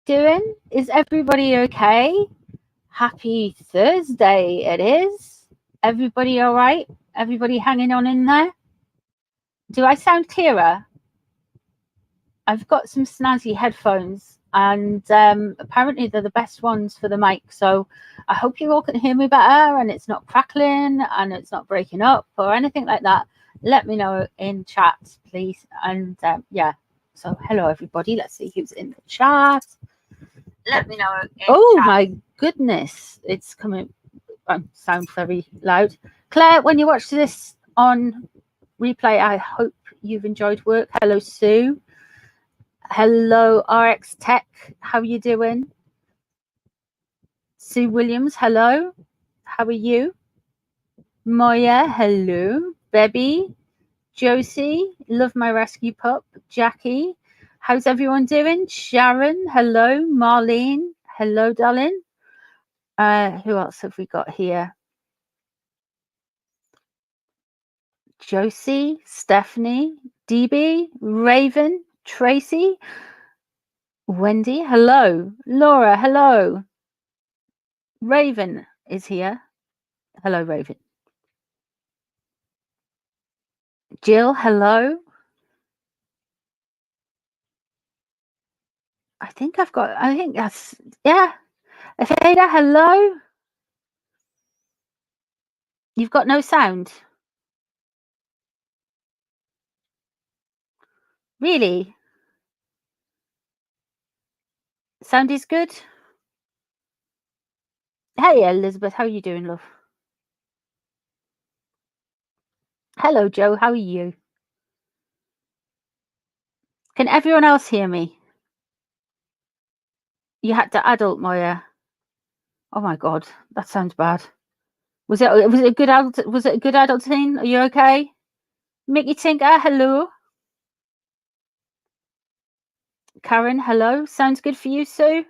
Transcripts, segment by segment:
doing? Is everybody okay? Happy Thursday it is. Everybody all right? Everybody hanging on in there? Do I sound clearer? I've got some snazzy headphones and apparently they're the best ones for the mic. So I hope you all can hear me better and it's not crackling and it's not breaking up or anything like that. Let me know in chat, please. And yeah, so hello everybody. Let's see who's in the chat. Let me know in chat. My goodness, it's coming. Sound very loud. Claire, when you watch this on replay, I hope you've enjoyed work. Hello, Sue. Hello, RX Tech. How are you doing? Sue Williams, hello. How are you? Moya, hello. Bebby, Josie, love my rescue pup. Jackie, how's everyone doing? Sharon, hello. Marlene, hello, darling. Who else have we got here? Josie, Stephanie, DB, Raven, Tracy, Wendy, hello. Laura, hello. Raven is here. Hello, Raven. Jill, hello. I think that's, yeah. Ada, hello. You've got no sound. Really? Sound is good? Hey, Elizabeth, how are you doing, love? Hello, Joe, how are you? Can everyone else hear me? You had to adult, Moya. Oh my God, that sounds bad. Was it a good adult? Was it a good adult scene? Are you okay? Mickey Tinker, hello. Karen, hello. Sounds good for you, Sue?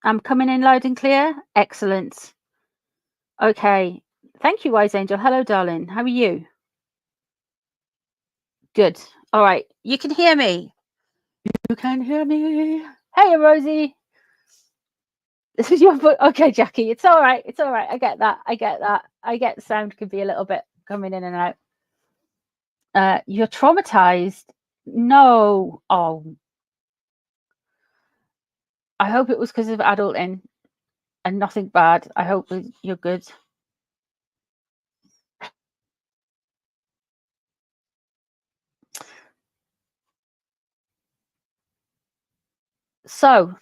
I'm coming in loud and clear. Excellent. Okay. Thank you, Wise Angel. Hello, darling. How are you? Good. All right. You can hear me. You can hear me. Hey, Rosie. This is your voice. Okay, Jackie. It's all right. It's all right. I get that. I get that. I get the sound could be a little bit coming in and out. You're traumatized. No. Oh. I hope it was because of adulting and nothing bad. I hope you're good. So,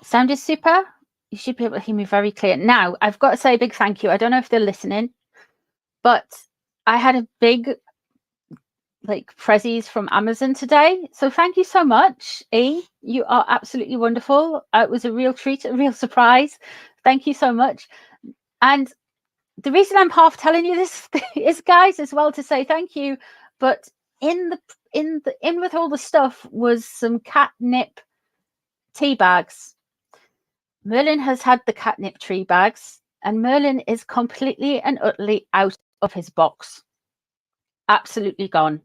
sound is super. You should be able to hear me very clear. Now, I've got to say a big thank you. I don't know if they're listening, but I had a big prezzies from Amazon today. So thank you so much, E. You are absolutely wonderful. It was a real treat, a real surprise. Thank you so much. And the reason I'm half telling you this is, guys, as well to say thank you. But in with all the stuff was some catnip tea bags. Merlin has had the catnip tree bags, and Merlin is completely and utterly out of his box. Absolutely gone.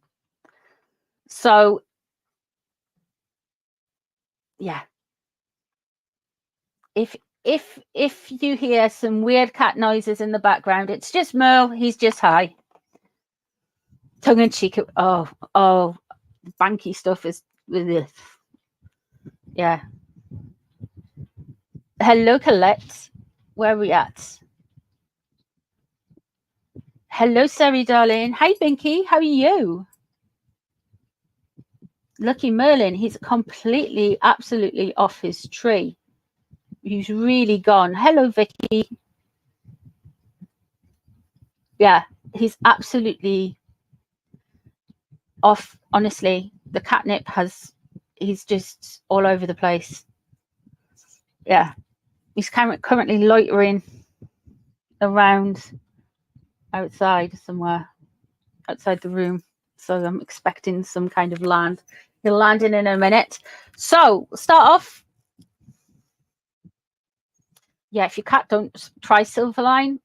So, yeah. If you hear some weird cat noises in the background, it's just Merle. He's just high. Tongue in cheek. Oh, banky stuff is with this. Yeah. Hello, Colette. Where are we at? Hello, Sari, darling. Hi, Binky. How are you? Lucky Merlin. He's completely, absolutely off his tree. He's really gone. Hello, Vicky. Yeah, he's absolutely off. Honestly, the catnip he's just all over the place. Yeah, he's currently loitering around outside somewhere, outside the room. So I'm expecting some kind of land. He'll land in a minute. So start off. Yeah, if your cat don't try Silvervine.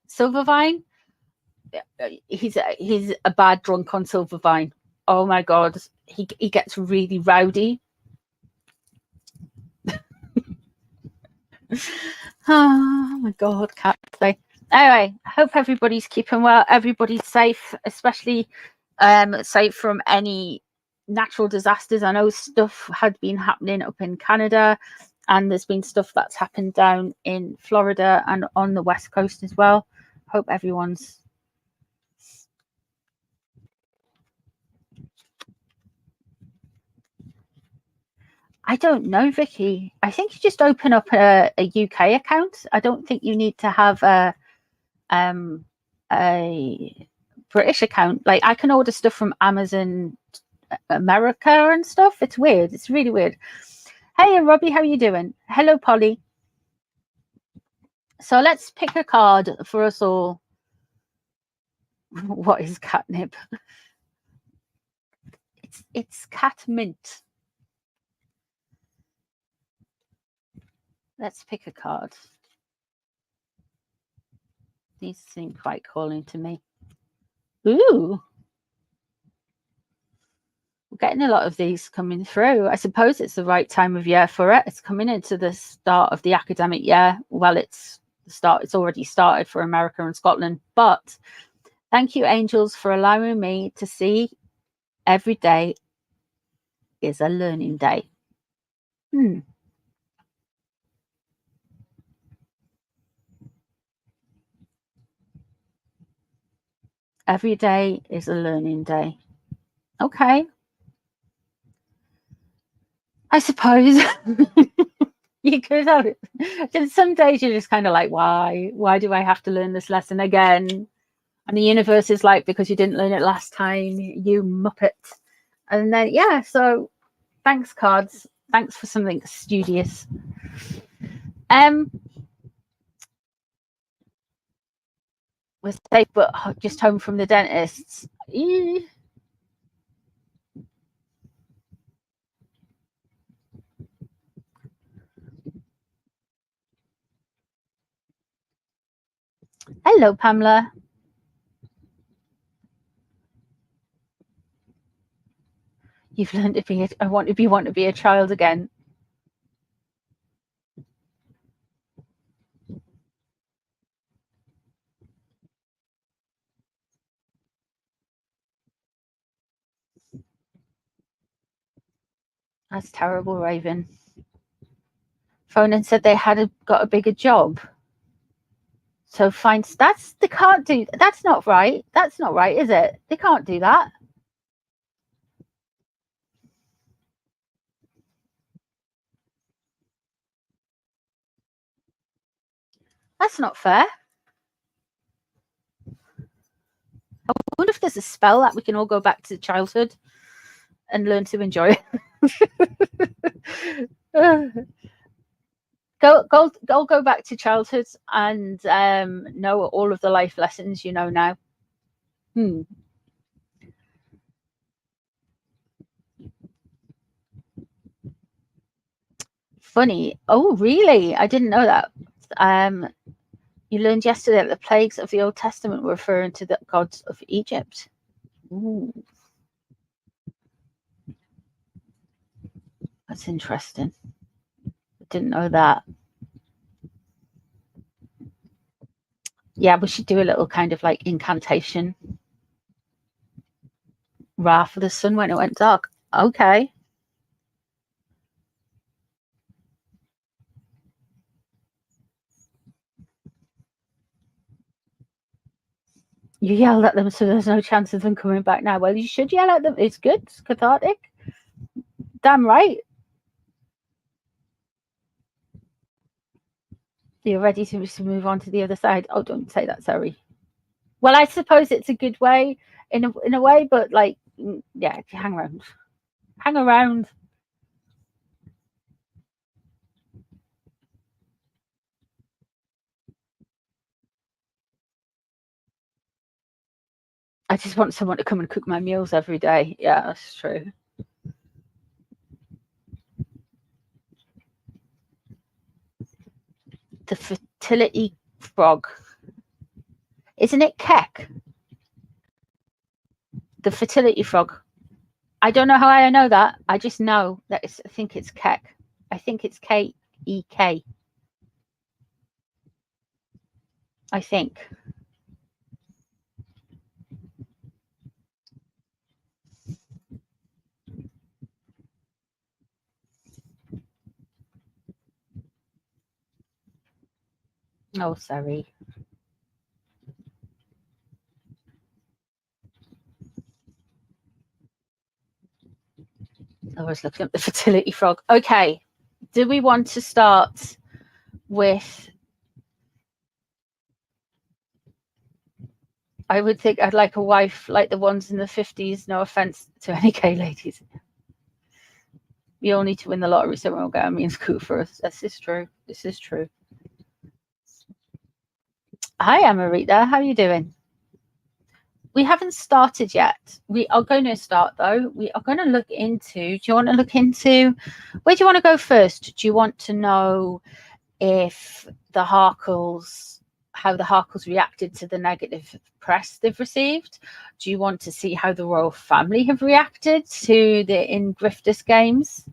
He's a bad drunk on Silvervine. oh my God, he gets really rowdy. Oh my God, cat play. Anyway, I hope everybody's keeping well. Everybody's safe, especially safe from any natural disasters. I know stuff had been happening up in Canada, and there's been stuff that's happened down in Florida and on the West Coast as well. Hope everyone's I don't know, Vicky. I think you just open up a UK account. I don't think you need to have a British account. Like, I can order stuff from Amazon America and stuff. It's weird. It's really weird. Hey, Robbie, how are you doing? Hello, Polly. So let's pick a card for us all. What is catnip? It's cat mint. Let's pick a card. These seem quite calling to me. Ooh. We're getting a lot of these coming through. I suppose it's the right time of year for it. It's coming into the start of the academic year. Well, it's already started for America and Scotland. But thank you, angels, for allowing me to see every day is a learning day. Every day is a learning day. Okay. I suppose you could have it. Just some days you're just kind of like, why do I have to learn this lesson again? And the universe is like, because you didn't learn it last time, you muppet. And then, yeah, so thanks, cards. Thanks for something studious. We're safe, but just home from the dentist. Hello, Pamela. You've learned to be. I want to be a child again. That's terrible, Raven. Phone and said they had got a bigger job. So fine. They can't do. That's not right. That's not right, is it? They can't do that. That's not fair. I wonder if there's a spell that we can all go back to childhood and learn to enjoy it. Go back to childhood and know all of the life lessons you know now. Funny. Oh, really? I didn't know that. You learned yesterday that the plagues of the Old Testament were referring to the gods of Egypt. Ooh. That's interesting. I didn't know that. Yeah, we should do a little kind of like incantation. Ra for the sun when it went dark. Okay. You yelled at them, so there's no chance of them coming back now. Well, you should yell at them. It's good. It's cathartic. Damn right. You're ready to move on to the other side. Oh, don't say that, sorry. Well, I suppose it's a good way, in a way, but like, yeah, if you hang around. Hang around. I just want someone to come and cook my meals every day. Yeah, that's true. The fertility frog. Isn't it Keck? The fertility frog. I don't know how I know that. I just know that I think it's Kek. I think it's K-E-K. I think. Oh, sorry. I was looking at the fertility frog. Okay. Do we want to start with... I would think I'd like a wife like the ones in the 50s. No offense to any gay ladies. We all need to win the lottery so we won't get a means coup for us. This is true. This is true. Hi, Amarita. How are you doing? We haven't started yet. We are going to start, though. We are going to look into... Do you want to look into... Where do you want to go first? Do you want to know if the Harkles... how the Harkles reacted to the negative press they've received? Do you want to see how the royal family have reacted to the Ingriftus games?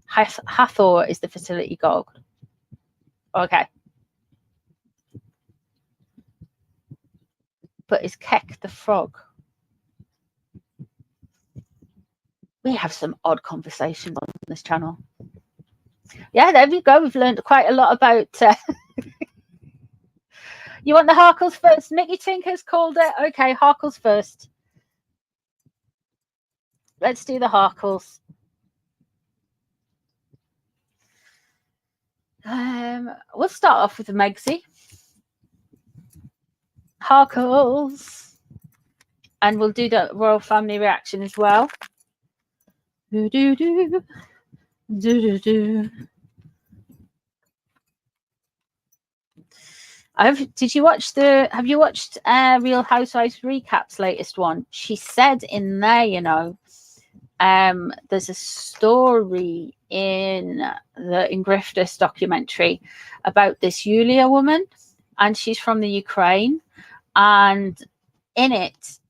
Hathor is the fertility god. Okay. But is Kek the frog? We have some odd conversations on this channel. Yeah, there we go. We've learned quite a lot about... You want the Harkles first? Mickey Tinker's called it. Okay, Harkles first. Let's do the Harkles. We'll start off with the Megsy. Harkles. And we'll do the royal family reaction as well. Do-do-do. Do-do-do. Have you watched Real Housewives Recap's latest one? She said in there, you know, there's a story in the Ingriftus documentary about this Yulia woman, and she's from the Ukraine, and in it's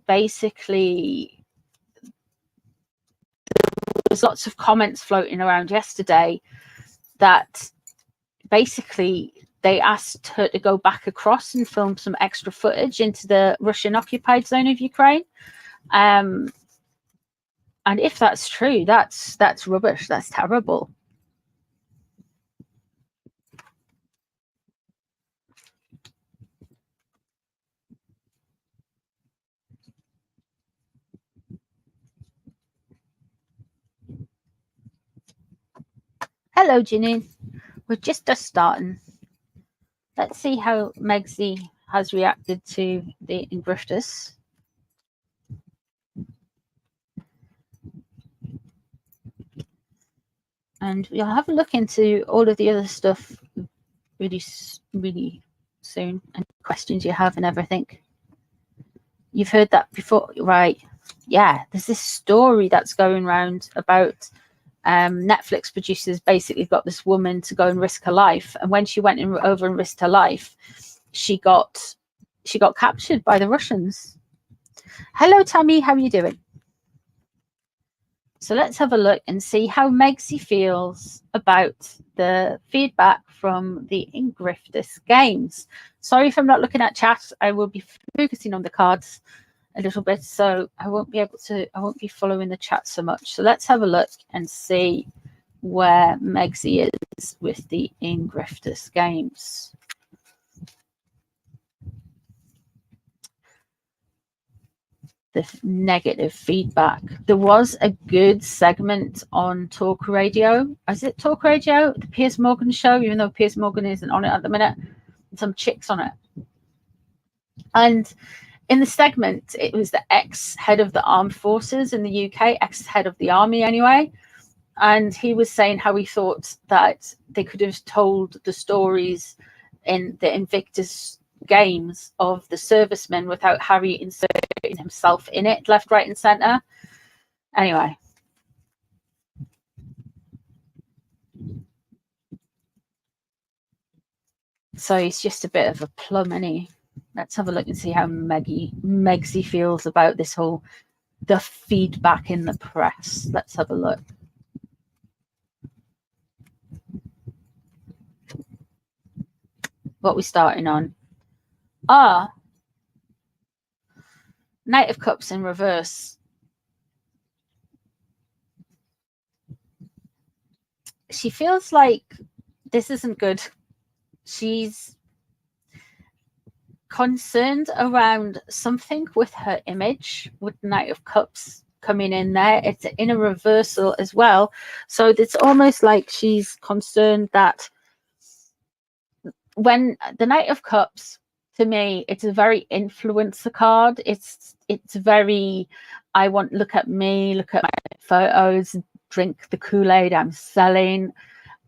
basically, there's lots of comments floating around yesterday that basically they asked her to go back across and film some extra footage into the Russian occupied zone of Ukraine. And if that's true, that's rubbish. That's terrible. Hello, Janine. We're just starting. Let's see how Megsy has reacted to the Ingriftus. And we'll have a look into all of the other stuff really, really soon, and questions you have and everything. You've heard that before, right? Yeah, there's this story that's going around about Netflix producers basically got this woman to go and risk her life, and when she went over and risked her life, she got captured by the Russians. Hello, Tammy. How are you doing? So let's have a look and see how Megsy feels about the feedback from the Ingriftus games. Sorry if I'm not looking at chat. I will be focusing on the cards a little bit, so I won't be following the chat so much. So let's have a look and see where Megsy is with the Ingriftus games. The negative feedback. There was a good segment on Talk Radio. Is it Talk Radio? The Piers Morgan show, even though Piers Morgan isn't on it at the minute. Some chicks on it. And in the segment, it was the ex-head of the armed forces in the UK, ex-head of the army anyway. And he was saying how he thought that they could have told the stories in the Invictus games of the servicemen without Harry inserting himself in it, left, right, and centre. Anyway. So he's just a bit of a plum, isn't he? Let's have a look and see how Megsy feels about this whole the feedback in the press. Let's have a look. What are we starting on? Knight of Cups in reverse. She feels like this isn't good. She's concerned around something with her image, with Knight of Cups coming in there. It's in a reversal as well. So it's almost like she's concerned that when the Knight of Cups, to me, it's a very influencer card. It's very, I want, look at me, look at my photos, drink the Kool-Aid I'm selling.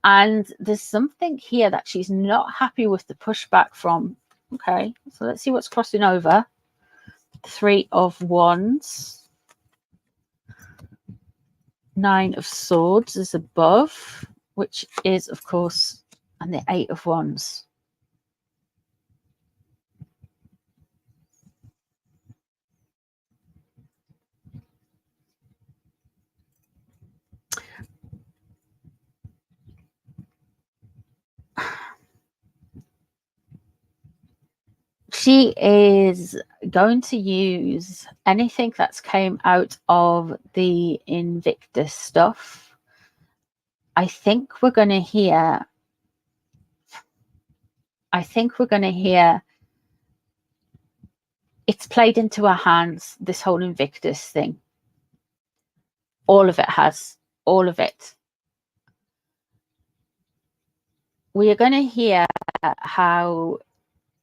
And there's something here that she's not happy with the pushback from. Okay, so let's see what's crossing over. 3 of Wands. 9 of Swords is above, which is, of course, and the 8 of Wands. She is going to use anything that's came out of the Ingriftus stuff. I think we're going to hear it's played into her hands, this whole Ingriftus thing. All of it has. All of it. We are going to hear how,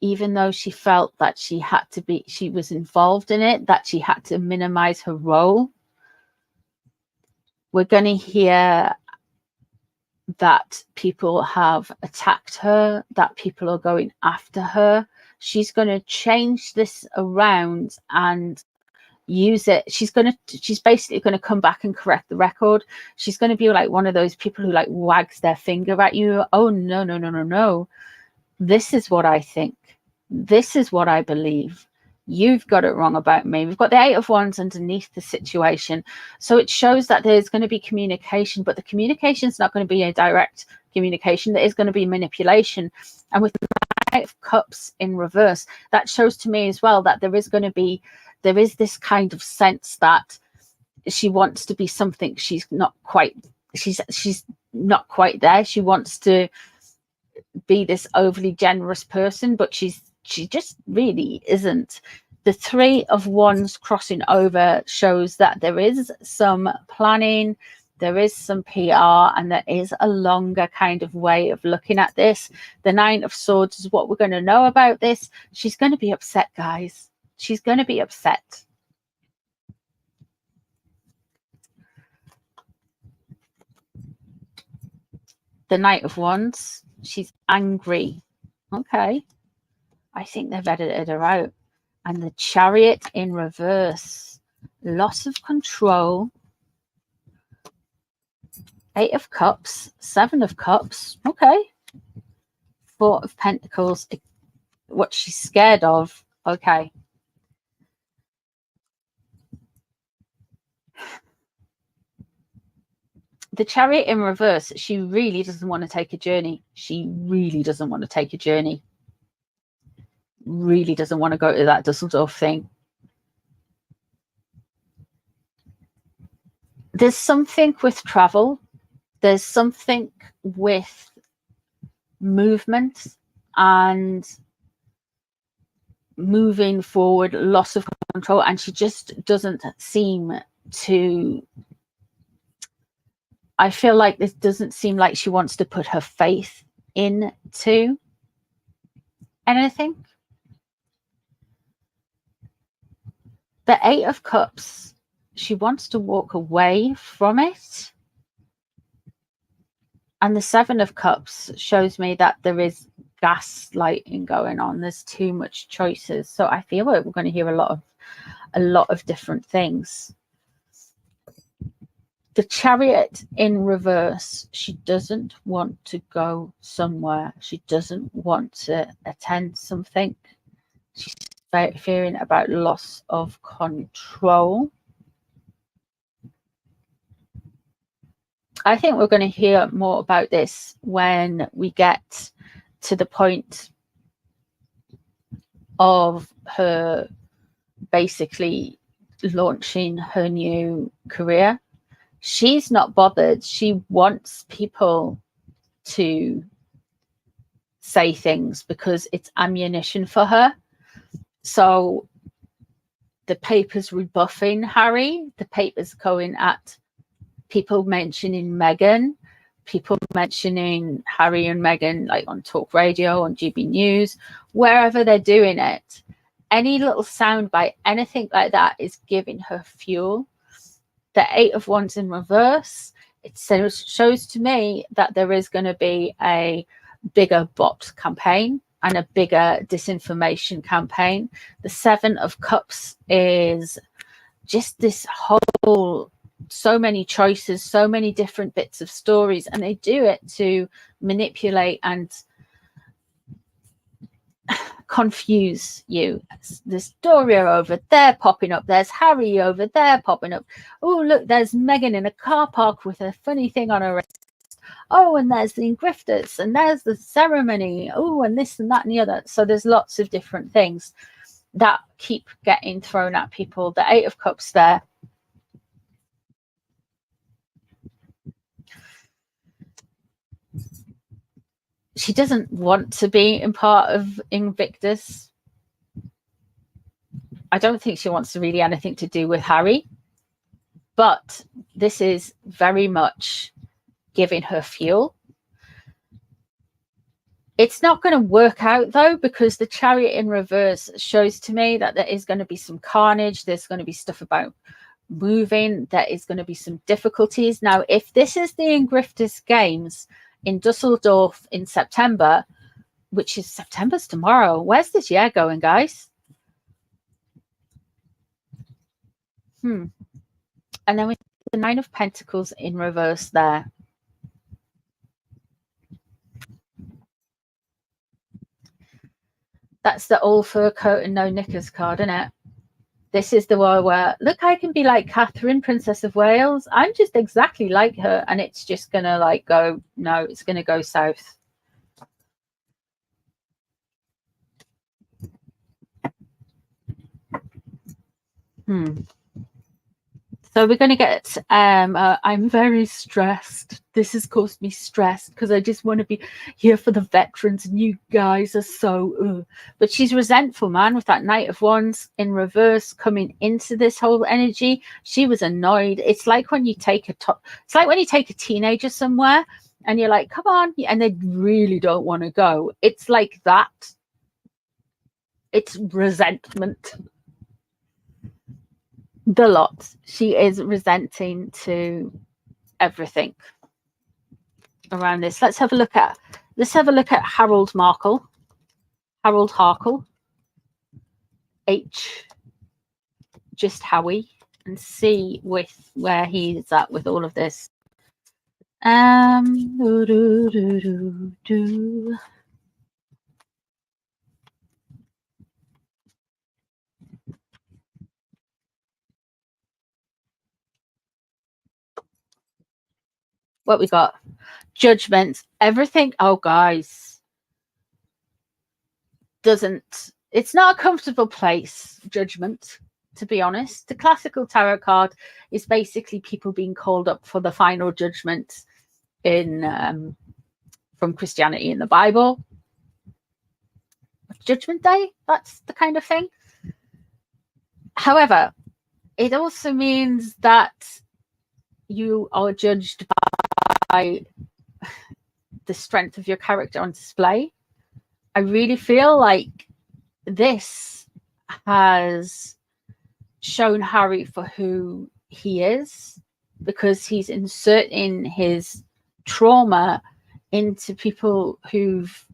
even though she felt that she was involved in it, that she had to minimize her role. We're going to hear that people have attacked her, that people are going after her. She's going to change this around and use it. She's basically going to come back and correct the record. She's going to be like one of those people who like wags their finger at you. Oh, no. This is what I think. This is what I believe. You've got it wrong about me. We've got the 8 of Wands underneath the situation. So it shows that there's going to be communication, but the communication is not going to be a direct communication. There is going to be manipulation. And with the Knight of Cups in reverse, that shows to me as well that there is this kind of sense that she wants to be something she's not quite there. She wants to be this overly generous person, but she just really isn't. The 3 of Wands crossing over shows that there is some planning, there is some PR, and there is a longer kind of way of looking at this. The 9 of Swords is what we're going to know about this. She's going to be upset, guys. She's going to be upset. The Knight of Wands, she's angry. Okay. I think they've edited her out. And the Chariot in reverse. Loss of control. 8 of Cups. 7 of Cups. Okay. 4 of Pentacles. What she's scared of. Okay. The Chariot in reverse. She really doesn't want to take a journey. She really doesn't want to take a journey. Really doesn't want to go to that Dusseldorf thing. There's something with travel. There's something with movement and moving forward, loss of control, and she just doesn't seem to, I feel like this doesn't seem like she wants to put her faith into anything. The 8 of Cups, she wants to walk away from it. And the 7 of Cups shows me that there is gaslighting going on. There's too much choices. So I feel like we're going to hear a lot of different things. The Chariot in reverse, she doesn't want to go somewhere. She doesn't want to attend something. She's fearing about loss of control. I think we're going to hear more about this when we get to the point of her basically launching her new career. She's not bothered. She wants people to say things because it's ammunition for her. So the paper's rebuffing Harry. The paper's going at people mentioning Meghan, people mentioning Harry and Meghan, like on talk radio, on GB News, wherever they're doing it. Any little soundbite, anything like that is giving her fuel. The 8 of Wands in reverse, it shows to me that there is going to be a bigger bot campaign and a bigger disinformation campaign. The 7 of Cups is just this whole, so many choices, so many different bits of stories, and they do it to manipulate and confuse you. The story over there popping up, there's Harry over there popping up. Oh, look, there's Meghan in a car park with a funny thing on her wrist. Oh, and there's the Ingriftus, and there's the ceremony. Oh, and this and that and the other. So there's lots of different things that keep getting thrown at people. The 8 of Cups there. She doesn't want to be in part of Invictus. I don't think she wants to really anything to do with Harry. But this is very much giving her fuel. It's not going to work out, though, because the Chariot in reverse shows to me that there is going to be some carnage. There's going to be stuff about moving. There is going to be some difficulties. Now, if this is the Ingriftus Games in Dusseldorf in September, which is September's tomorrow. Where's this year going, guys? And then with the 9 of Pentacles in reverse there. That's the all fur coat and no knickers card, isn't it? This is the one where, look, I can be like Catherine, Princess of Wales. I'm just exactly like her. And it's just going to like go, no, it's going to go south. So we're going to get, I'm very stressed. This has caused me stress because I just want to be here for the veterans and you guys are so, But she's resentful, man, with that Knight of Wands in reverse coming into this whole energy. She was annoyed. It's like when you take a teenager somewhere and you're like, come on, and they really don't want to go. It's like that. It's resentment. The lot. She is resenting to everything around this. Let's have a look at Harold Harkle, H, just Howie, and see with where he's at with all of this. What we got? Judgment. Everything. Oh, guys. It's not a comfortable place, Judgment, to be honest. The classical tarot card is basically people being called up for the final judgment in from Christianity in the Bible. Judgment Day, that's the kind of thing. However, it also means that you are judged by the strength of your character on display. I really feel like this has shown Harry for who he is, because he's inserting his trauma into people who've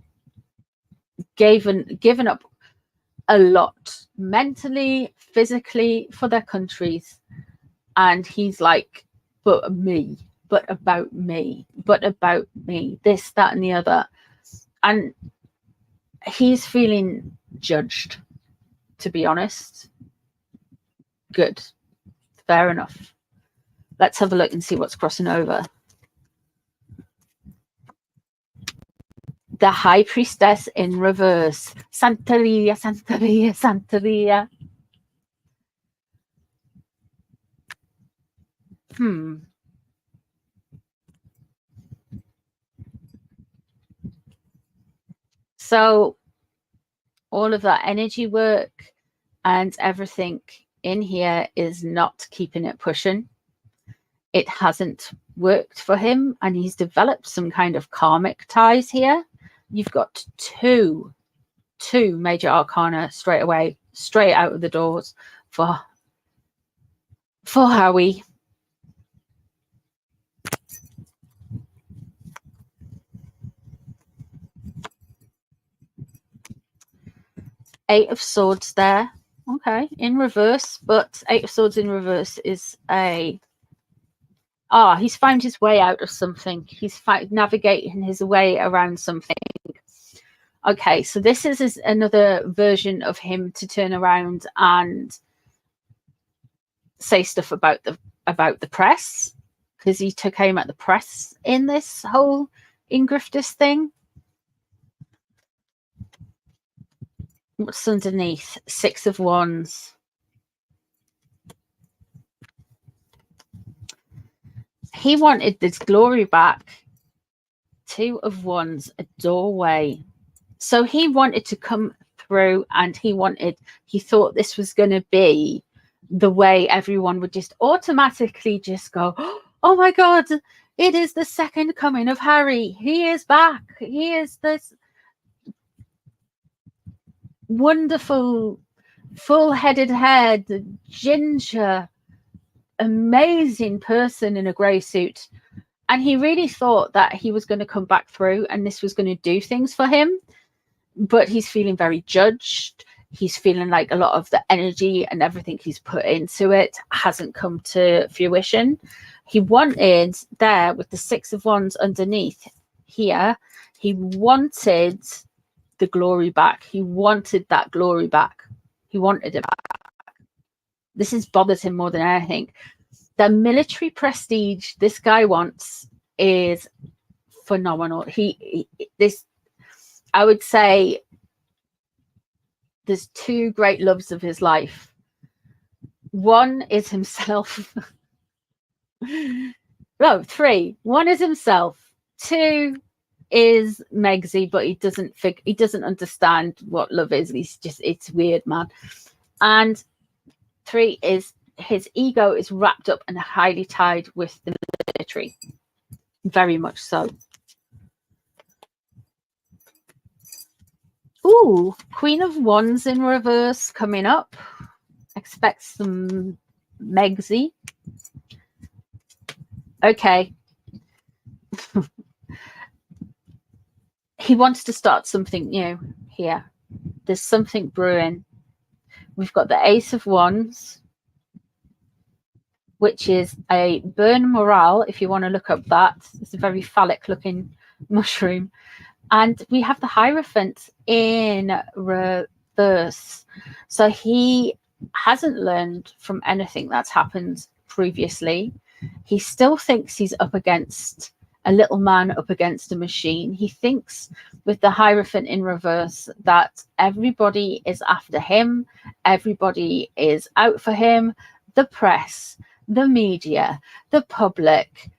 given up a lot mentally, physically for their countries, and he's like, but about me, this, that, and the other. And he's feeling judged, to be honest. Good. Fair enough. Let's have a look and see what's crossing over. The High Priestess in reverse. Santeria, Santeria, Santeria. So all of that energy work and everything in here is not keeping it pushing. It hasn't worked for him, and he's developed some kind of karmic ties here. You've got two major arcana straight away, straight out of the doors for Howie. Eight of Swords there. Okay, in reverse, but Eight of Swords in reverse is a... he's found his way out of something. He's navigating his way around something. Okay, so this is another version of him to turn around and say stuff about the press, because he took aim at the press in this whole Ingriftus thing. What's underneath? Six of Wands. He wanted this glory back. Two of Wands, a doorway. So he wanted to come through, and he thought this was going to be the way everyone would just automatically just go, oh my God, it is the second coming of Harry. He is back. He is this wonderful, full-headed head, ginger, amazing person in a grey suit. And he really thought that he was going to come back through and this was going to do things for him. But he's feeling very judged. He's feeling like a lot of the energy and everything he's put into it hasn't come to fruition. He wanted there with the Six of Wands underneath here, he wanted the glory back. He wanted that glory back. He wanted it back. This has bothered him more than anything. The military prestige this guy wants is phenomenal. I would say there's two great loves of his life. One is himself. No, three. One is himself. Two is Megsy, but he doesn't understand what love is. It's weird, man. And three is his ego is wrapped up and highly tied with the military. Very much so. Ooh, Queen of Wands in reverse coming up. Expect some Megsy. Okay. He wants to start something new here. There's something brewing. We've got the Ace of Wands, which is a burn morale, if you want to look up that. It's a very phallic looking mushroom. And we have the Hierophant in reverse. So he hasn't learned from anything that's happened previously. He still thinks he's up against a little man up against a machine. He thinks with the Hierophant in reverse that everybody is after him. Everybody is out for him. The press, the media, the public,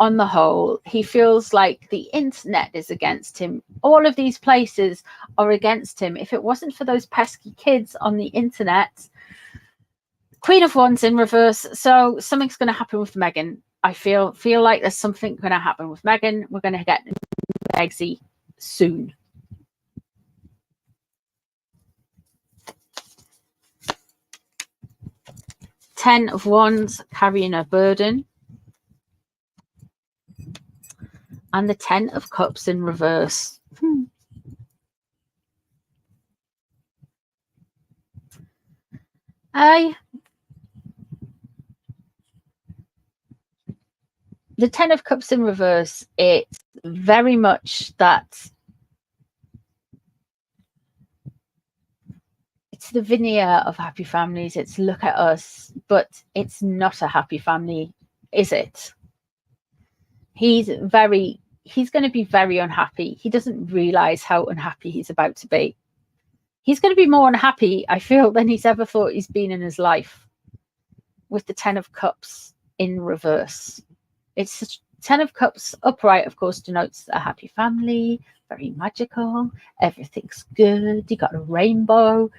on the whole, he feels like the internet is against him. All of these places are against him. If it wasn't for those pesky kids on the internet. Queen of Wands in reverse. So something's going to happen with Meghan. I feel like there's something going to happen with Meghan. We're going to get Megsy soon. Ten of Wands, carrying a burden. And the Ten of Cups in reverse. The Ten of Cups in reverse, it's very much that it's the veneer of happy families. It's look at us, but it's not a happy family, is it? He's very he's going to be very unhappy. He doesn't realize how unhappy he's about to be. He's going to be more unhappy, I feel, than he's ever thought he's been in his life, with the 10 of Cups in reverse. It's 10 of Cups upright, of course, denotes a happy family, very magical, everything's good, you got a rainbow.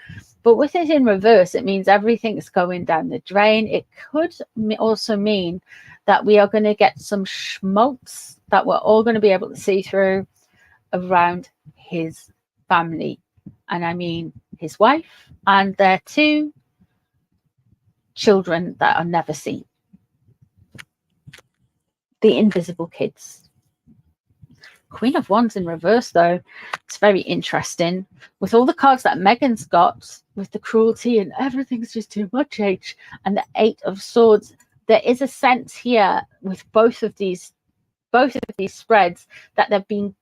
But with it in reverse, it means everything's going down the drain. It could also mean that we are going to get some schmaltz that we're all going to be able to see through around his family. And I mean his wife and their 2 children that are never seen. The invisible kids. Queen of Wands in reverse, though. It's very interesting. With all the cards that Meghan's got, with the cruelty and everything's just too much age, and the 8 of Swords, there is a sense here with both of these spreads that they've been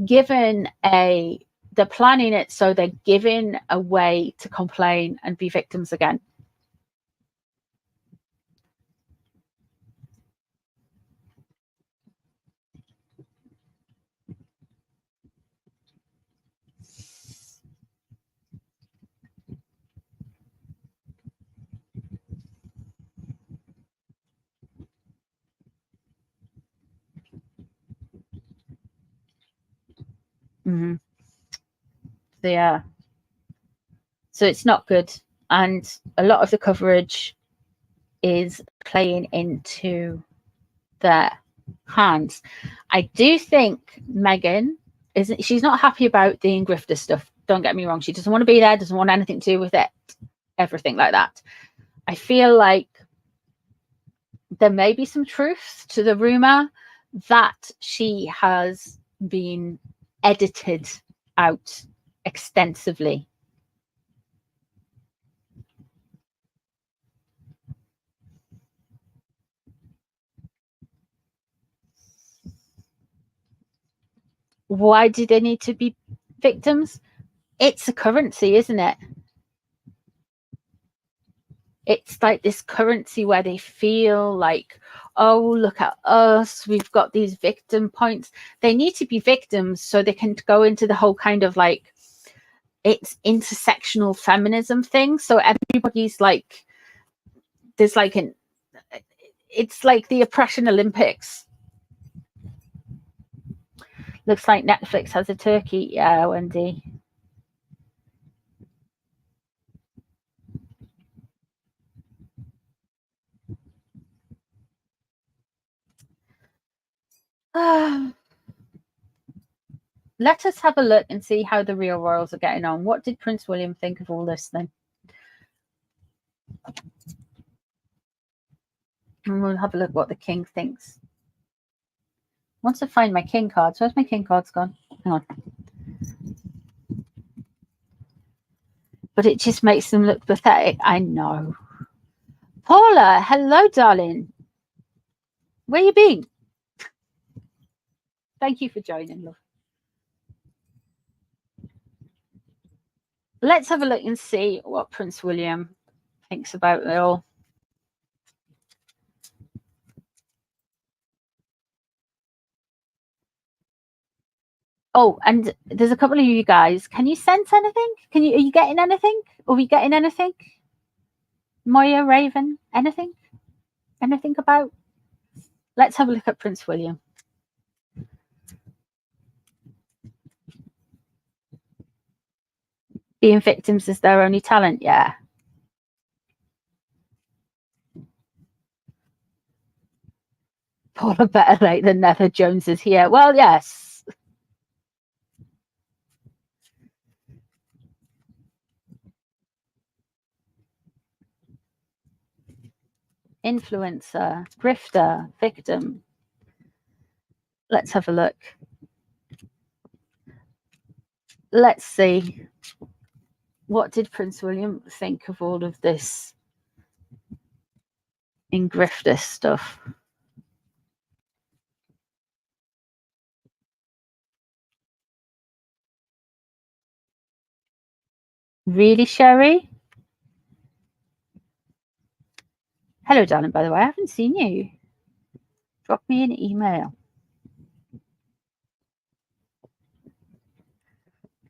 given they're planning it, so they're given a way to complain and be victims again. Mm-hmm. Yeah. So it's not good. And a lot of the coverage is playing into their hands. I do think Meghan she's not happy about the Ingriftus stuff. Don't get me wrong. She doesn't want to be there, doesn't want anything to do with it, everything like that. I feel like there may be some truth to the rumor that she has been edited out extensively. Why do they need to be victims? It's a currency, isn't it? It's like this currency where they feel like, oh, look at us, we've got these victim points. They need to be victims so they can go into the whole kind of like, it's intersectional feminism thing. So everybody's like, there's like it's like the oppression Olympics. Looks like Netflix has a turkey. Yeah, Wendy. Let us have a look and see how the real royals are getting on. What did Prince William think of all this then? And we'll have a look what the king thinks. Once I find my king cards. Where's my king cards gone? Hang on. But it just makes them look pathetic. I know. Paula, hello, darling. Where you been? Thank you for joining, love. Let's have a look and see what Prince William thinks about it all. Oh, and there's a couple of you guys. Can you sense anything? Are you getting anything? Are we getting anything? Moya, Raven, anything? Anything about? Let's have a look at Prince William. Being victims is their only talent, yeah. Paula, better late than never. Jones is here. Well, yes. Influencer, grifter, victim. Let's have a look. Let's see. What did Prince William think of all of this Ingriftus stuff? Really, Sherry? Hello, darling, by the way. I haven't seen you. Drop me an email.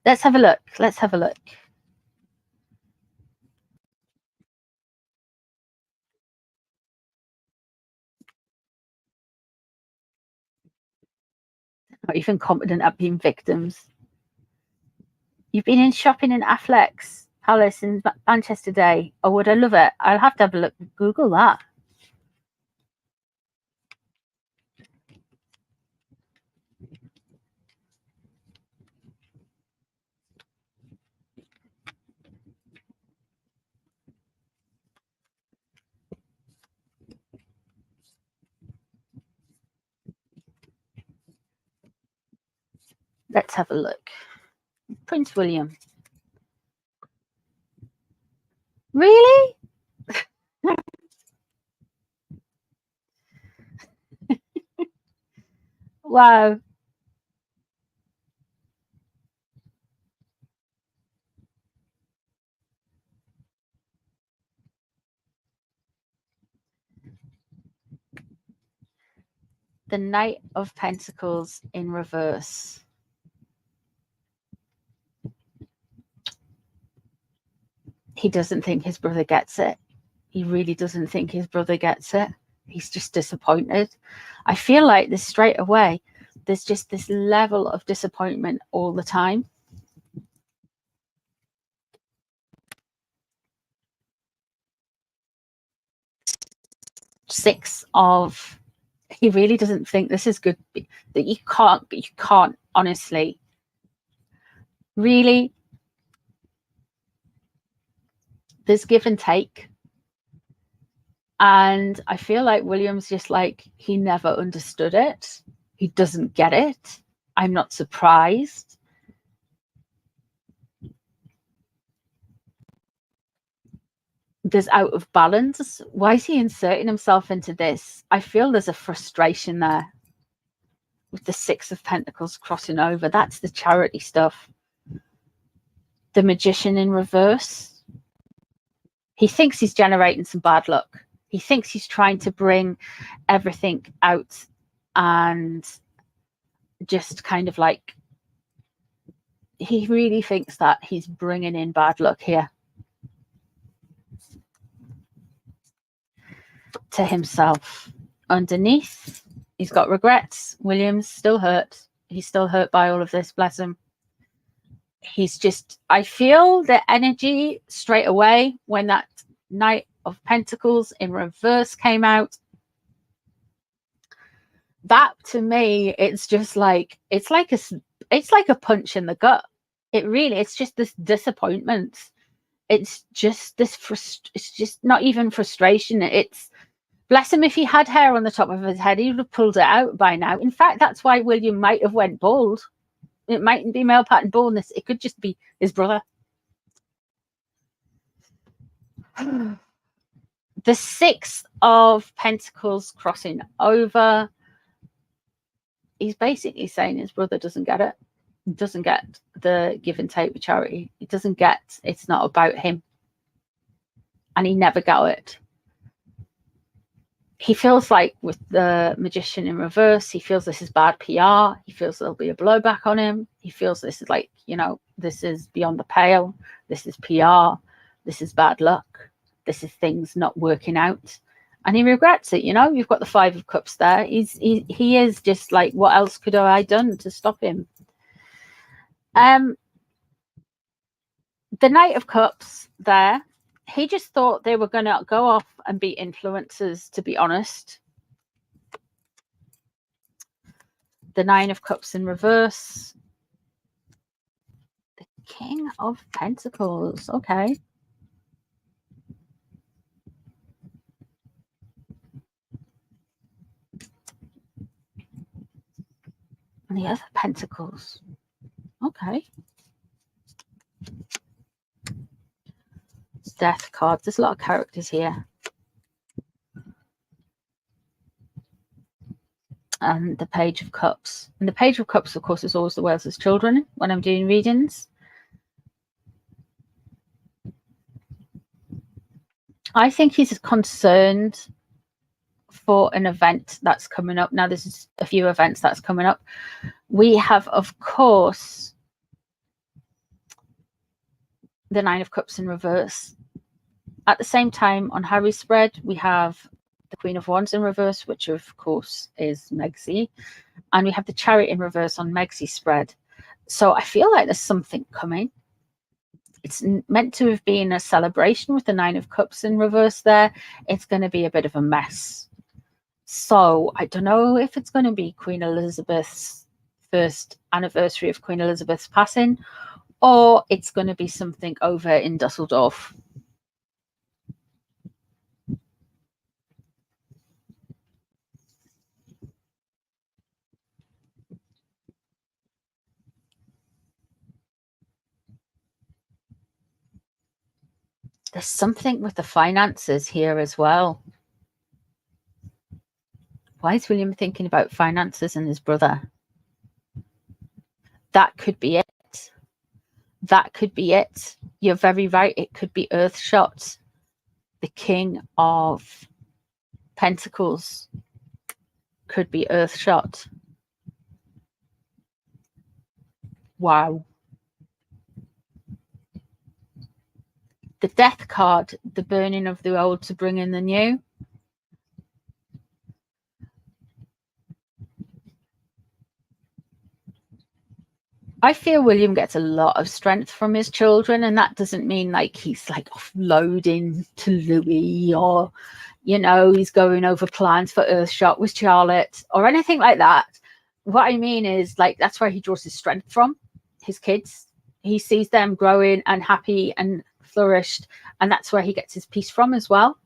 Let's have a look. Let's have a look. Not even competent at being victims. You've been in shopping in Affleck's Palace in Manchester today. Oh, would I love it? I'll have to have a look. Google that. Let's have a look. Prince William. Really? Wow. The Knight of Pentacles in reverse. He doesn't think his brother gets it. He really doesn't think his brother gets it. He's just disappointed. I feel like this straight away, there's just this level of disappointment all the time. Six of, he really doesn't think this is good. That you can't honestly, really, there's give and take. And I feel like William's just like, he never understood it. He doesn't get it. I'm not surprised. There's out of balance. Why is he inserting himself into this? I feel there's a frustration there with the Six of Pentacles crossing over. That's the charity stuff. The Magician in reverse. He thinks he's generating some bad luck. He thinks he's trying to bring everything out and just kind of like, he really thinks that he's bringing in bad luck here to himself. Underneath, he's got regrets. William's still hurt. He's still hurt by all of this, bless him. He's just, I feel the energy straight away when that Knight of Pentacles in reverse came out. That to me, it's just like, it's like a punch in the gut. It's just this disappointment. It's just this it's just not even frustration. It's, bless him, if he had hair on the top of his head, he would have pulled it out by now. In fact, that's why William might have went bald. It mightn't be male pattern baldness. It could just be his brother. The Six of Pentacles crossing over. He's basically saying his brother doesn't get it. He doesn't get the give and take with charity. He doesn't get, it's not about him. And he never got it. He feels like with the Magician in reverse, he feels this is bad PR. He feels there'll be a blowback on him. He feels this is like, you know, this is beyond the pale. This is PR. This is bad luck. This is things not working out. And he regrets it, you know. You've got the Five of Cups there. He is just like, what else could I have done to stop him? The Knight of Cups there. He just thought they were going to go off and be influencers, to be honest. The Nine of Cups in reverse. The King of Pentacles. Okay. And the other Pentacles. Okay. Death cards. There's a lot of characters here. And the Page of Cups. And the Page of Cups, of course, is always the Wales's children when I'm doing readings. I think he's concerned for an event that's coming up. Now, there's a few events that's coming up. We have, of course, the Nine of Cups in reverse. At the same time, on Harry's spread, we have the Queen of Wands in reverse, which of course is Meghan, and we have the Chariot in reverse on Meghan's spread. So I feel like there's something coming. It's meant to have been a celebration with the Nine of Cups in reverse there. It's going to be a bit of a mess. So I don't know if it's going to be Queen Elizabeth's first anniversary of Queen Elizabeth's passing, or it's going to be something over in Dusseldorf. There's something with the finances here as well. Why is William thinking about finances and his brother? That could be it. That could be it. You're very right. It could be Earthshot, the King of Pentacles. Could be Earthshot. Wow. The Death card, the burning of the old to bring in the new. I feel William gets a lot of strength from his children, and that doesn't mean like he's like offloading to Louis, or, you know, he's going over plans for Earthshot with Charlotte or anything like that. What I mean is, like, that's where he draws his strength from, his kids. He sees them growing and happy and flourished, and that's where he gets his peace from as well.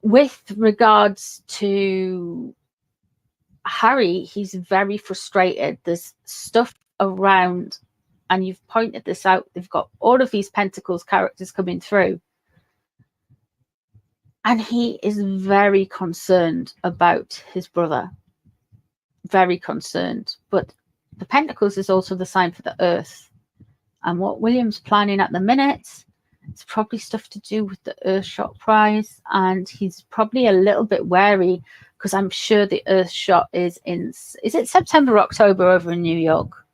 With regards to Harry, he's very frustrated. There's stuff around, and you've pointed this out, they've got all of these Pentacles characters coming through, and he is very concerned about his brother. Very concerned. But the Pentacles is also the sign for the Earth, and what William's planning at the minute, it's probably stuff to do with the Earthshot prize, and he's probably a little bit wary because I'm sure the Earthshot is it September, October over in New York?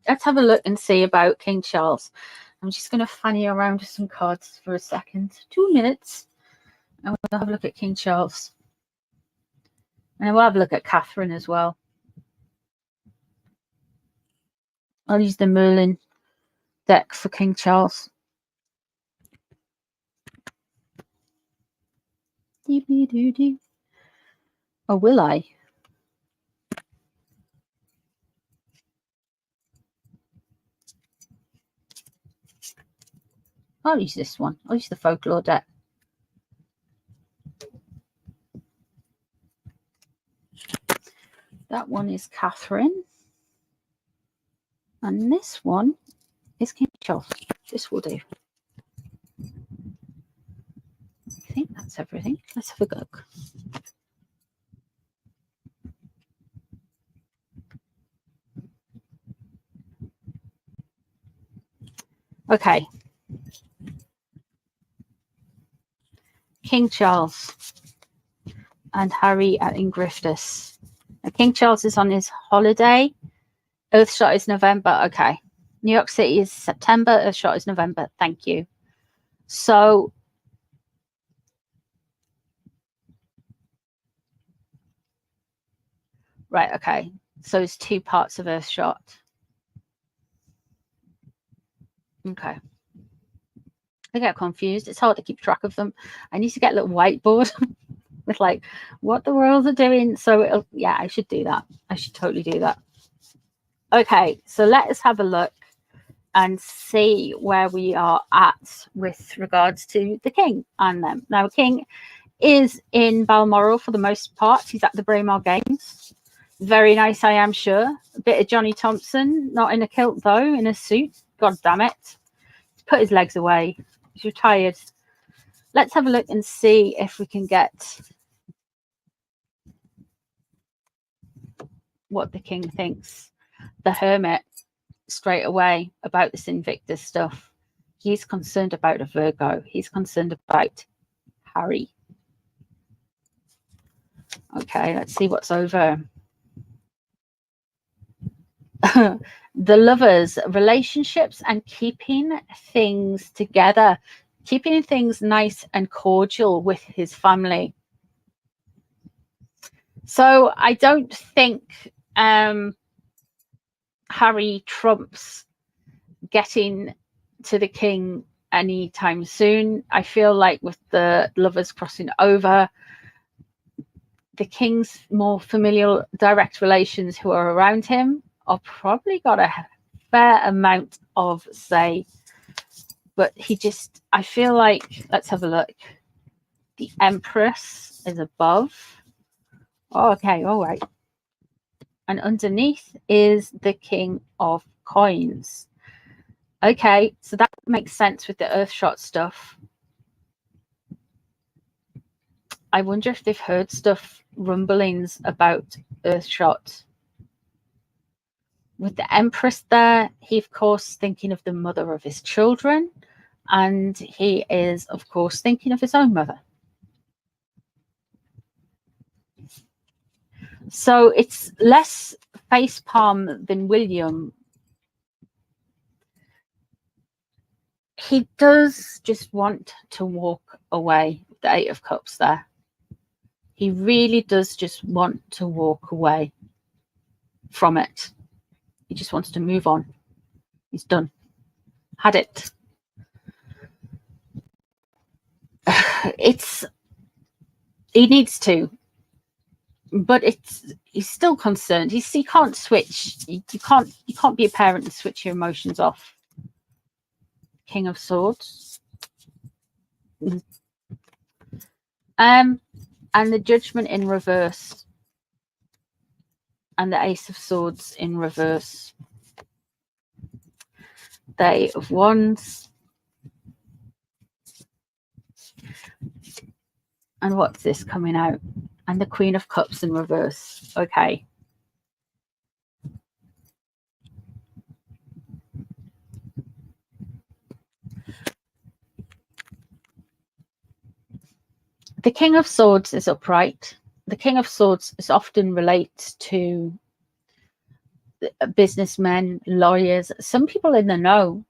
Let's have a look and see about King Charles. I'm just going to fanny around with some cards for a second. 2 minutes. And we'll have a look at King Charles. And we'll have a look at Catherine as well. I'll use the Merlin deck for King Charles. Or will I? I'll use this one. I'll use the folklore deck. That one is Catherine. And this one is King Charles. This will do. I think that's everything. Let's have a look. Okay. King Charles and Harry at Ingriftus. Now, King Charles is on his holiday. Earthshot is November. Okay. New York City is September. Earthshot is November. Thank you. So right, okay. So it's 2 parts of Earthshot. Okay. I get confused. It's hard to keep track of them. I need to get a little whiteboard with like what the world are doing. So yeah, I should do that. I should totally do that. Okay, so let us have a look and see where we are at with regards to the king and them. Now, King is in Balmoral for the most part. He's at the Braemar Games. Very nice, I am sure. A bit of Johnny Thompson, not in a kilt though, in a suit. God damn it. He's put his legs away. He's retired. Let's have a look and see if we can get what the king thinks. The Hermit straight away about this Invictus stuff. he's concerned about a Virgo. He's concerned about Harry. Okay, let's see what's over. The Lovers, relationships and keeping things together, keeping things nice and cordial with his family. So I don't think Harry trumps getting to the king anytime soon. I feel like with the Lovers crossing over, the king's more familial direct relations who are around him are probably got a fair amount of say, but he just, I feel like, let's have a look. The Empress is above. Oh, okay, all right. And underneath is the King of Coins. Okay, so that makes sense with the Earthshot stuff. I wonder if they've heard stuff, rumblings about Earthshot. With the Empress there, he, of course, thinking of the mother of his children. And he is, of course, thinking of his own mother. So it's less facepalm than William. He does just want to walk away with the Eight of Cups there. He really does just want to walk away from it. He just wants to move on. He's done. Had it. He needs to. But he's still concerned. He can't switch. You can't be a parent and switch your emotions off. King of Swords. And the Judgment in reverse. And the Ace of Swords in reverse. The Eight of Wands. And what's this coming out? And the Queen of Cups in reverse. Okay. The King of Swords is upright. The King of Swords is often related to businessmen, lawyers, some people in the know.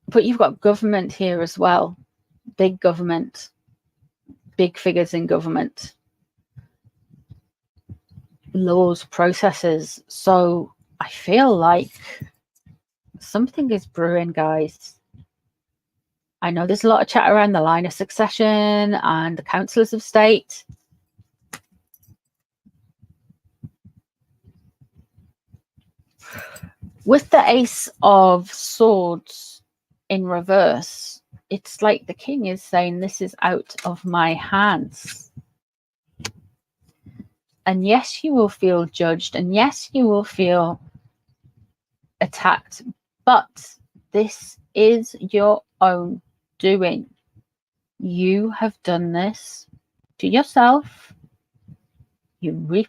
But you've got government here as well. Big government. Big figures in government. Laws, processes. So I feel like something is brewing, guys. I know there's a lot of chat around the line of succession and the councillors of state. With the Ace of Swords in reverse, it's like the king is saying, this is out of my hands. And yes, you will feel judged. And yes, you will feel attacked. But this is your own doing. You have done this to yourself. You reap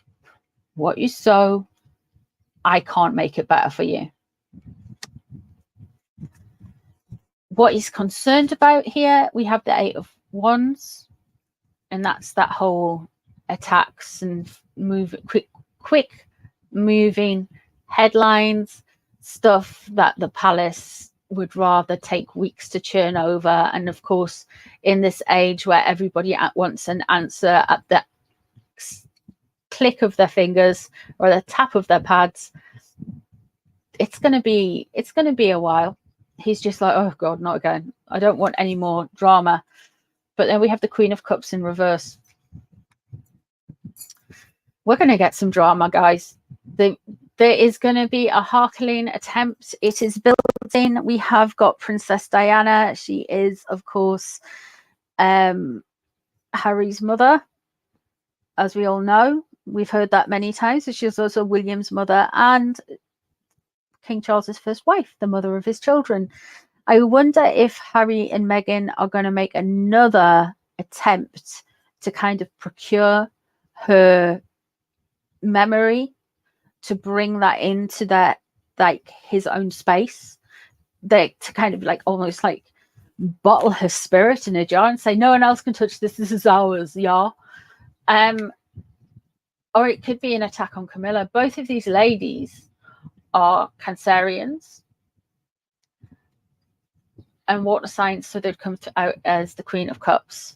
what you sow. I can't make it better for you. What he's concerned about here, we have the Eight of Wands, and that's that whole attacks and quick moving headlines, stuff that the palace would rather take weeks to churn over. And of course, in this age where everybody wants an answer at the click of their fingers or the tap of their pads, it's going to be a while. He's just like, oh God, not again. I don't want any more drama. But then we have the Queen of Cups in reverse. We're going to get some drama, guys. There is going to be a hearkening attempt. It is building. We have got Princess Diana. She is, of course, Harry's mother, as we all know. We've heard that many times. She's also William's mother and King Charles's first wife, the mother of his children. I wonder if Harry and Meghan are going to make another attempt to kind of procure her memory, to bring that into that like his own space, to kind of like almost like bottle her spirit in a jar and say no one else can touch this, this is ours, yeah. Or it could be an attack on Camilla. Both of these ladies are Cancerians and water signs, so they'd come out as the Queen of Cups.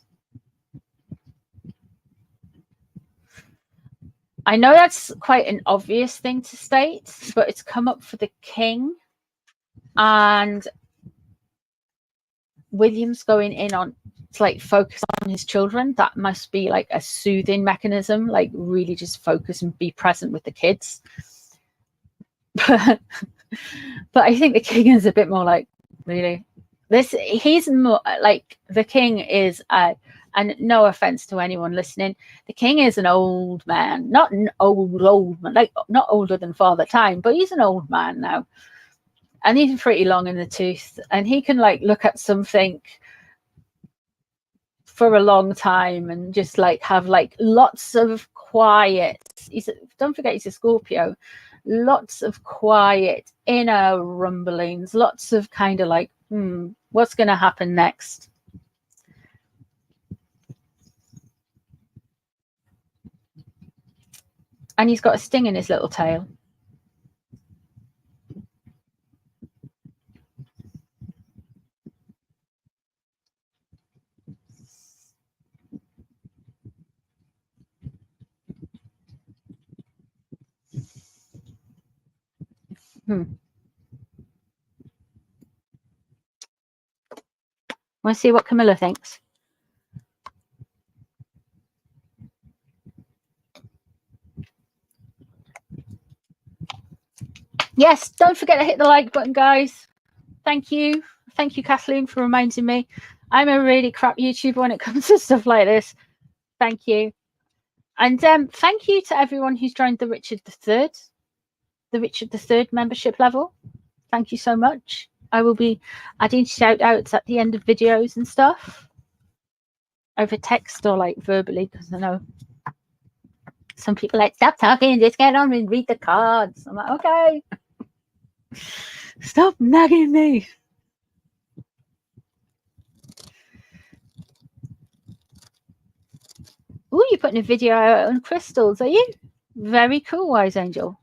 I know that's quite an obvious thing to state, but it's come up for the king, and William's going in on to like focus on his children. That must be like a soothing mechanism, like really just focus and be present with the kids. But I think the king is a bit more like, really, he's more like, the king is and no offense to anyone listening, the king is an old man, not an old man, like not older than Father Time, but he's an old man now, and he's pretty long in the tooth, and he can like look at something for a long time and just like have like lots of quiet. Don't forget he's a Scorpio. Lots of quiet inner rumblings, lots of kind of like, what's going to happen next? And he's got a sting in his little tail. Want to see what Camilla thinks? Yes, don't forget to hit the like button, guys. Thank you. Thank you, Kathleen, for reminding me. I'm a really crap YouTuber when it comes to stuff like this. Thank you. And thank you to everyone who's joined the Richard III membership level. Thank you so much. I will be adding shout outs at the end of videos and stuff over text or like verbally, because I know some people like, stop talking, just get on and read the cards. I'm like, okay, stop nagging me. Oh, you're putting a video out on crystals, are you? Very cool, Wise Angel.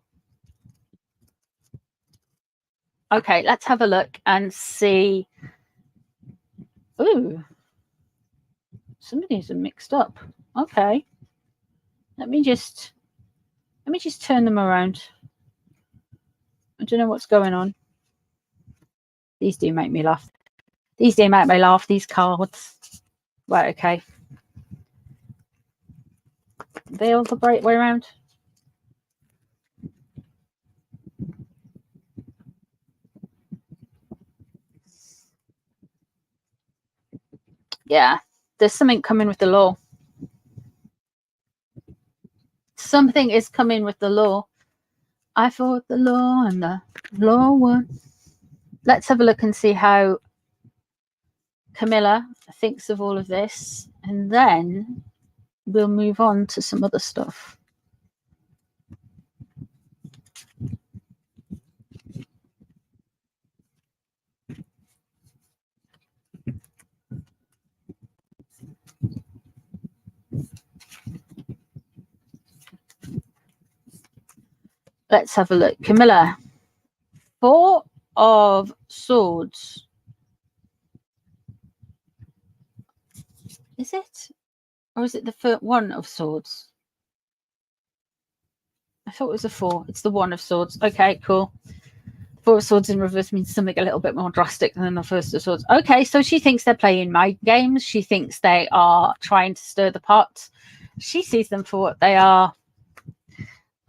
Okay, let's have a look and see. Ooh, some of these are mixed up. Okay, let me just turn them around. I don't know what's going on. These do make me laugh. These do make me laugh, these cards. Right, okay. Are they all the right way around? Yeah, there's something coming with the law. Something is coming with the law. I fought the law and the law won. Let's have a look and see how Camilla thinks of all of this, and then we'll move on to some other stuff. Let's have a look. Camilla, 4 of Swords. Is it? Or is it the first 1 of Swords? I thought it was a 4. It's the 1 of Swords. Okay, cool. 4 of Swords in reverse means something a little bit more drastic than the First of Swords. Okay, so she thinks they're playing mind games. She thinks they are trying to stir the pot. She sees them for what they are.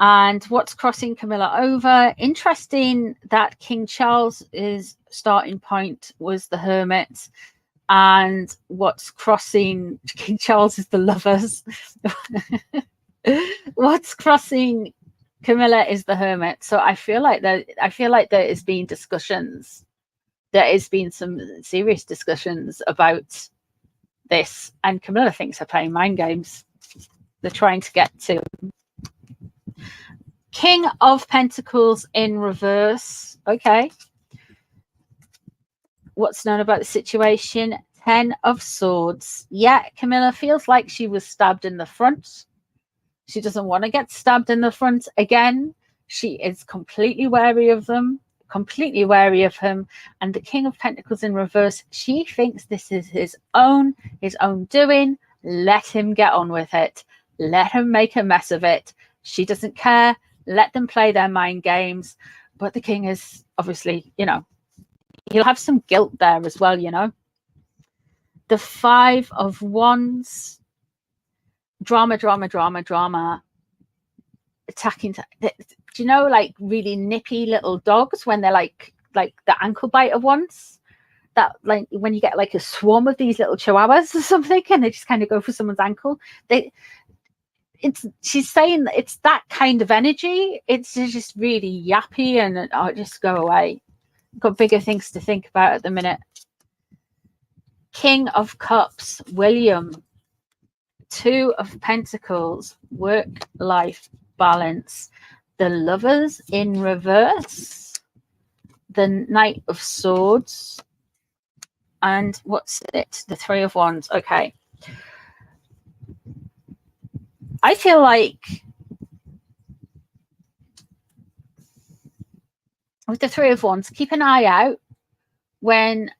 And what's crossing Camilla over? Interesting that King Charles's starting point was the Hermit, and what's crossing King Charles is the Lovers. What's crossing Camilla is the Hermit. So I feel like there has been discussions. There has been some serious discussions about this, and Camilla thinks they're playing mind games. They're trying to get to. King of Pentacles in reverse. Okay. What's known about the situation? 10 of Swords. Yeah, Camilla feels like she was stabbed in the front. She doesn't want to get stabbed in the front again. She is completely wary of them, completely wary of him. And the King of Pentacles in reverse, she thinks this is his own doing. Let him get on with it. Let him make a mess of it. She doesn't care. Let them play their mind games. But the king is obviously, you know, he'll have some guilt there as well, you know. The 5 of Wands. Drama. Attacking. Do you know, like really nippy little dogs when they're like the ankle biter ones? That, like when you get like a swarm of these little chihuahuas or something, and they just kind of go for someone's ankle. She's saying that it's that kind of energy. It's just really yappy and just go away. Got bigger things to think about at the minute. King of Cups, William. 2 of Pentacles, work-life balance. The Lovers in reverse. The Knight of Swords. And what's it? The 3 of Wands. Okay. I feel like with the 3 of Wands, keep an eye out when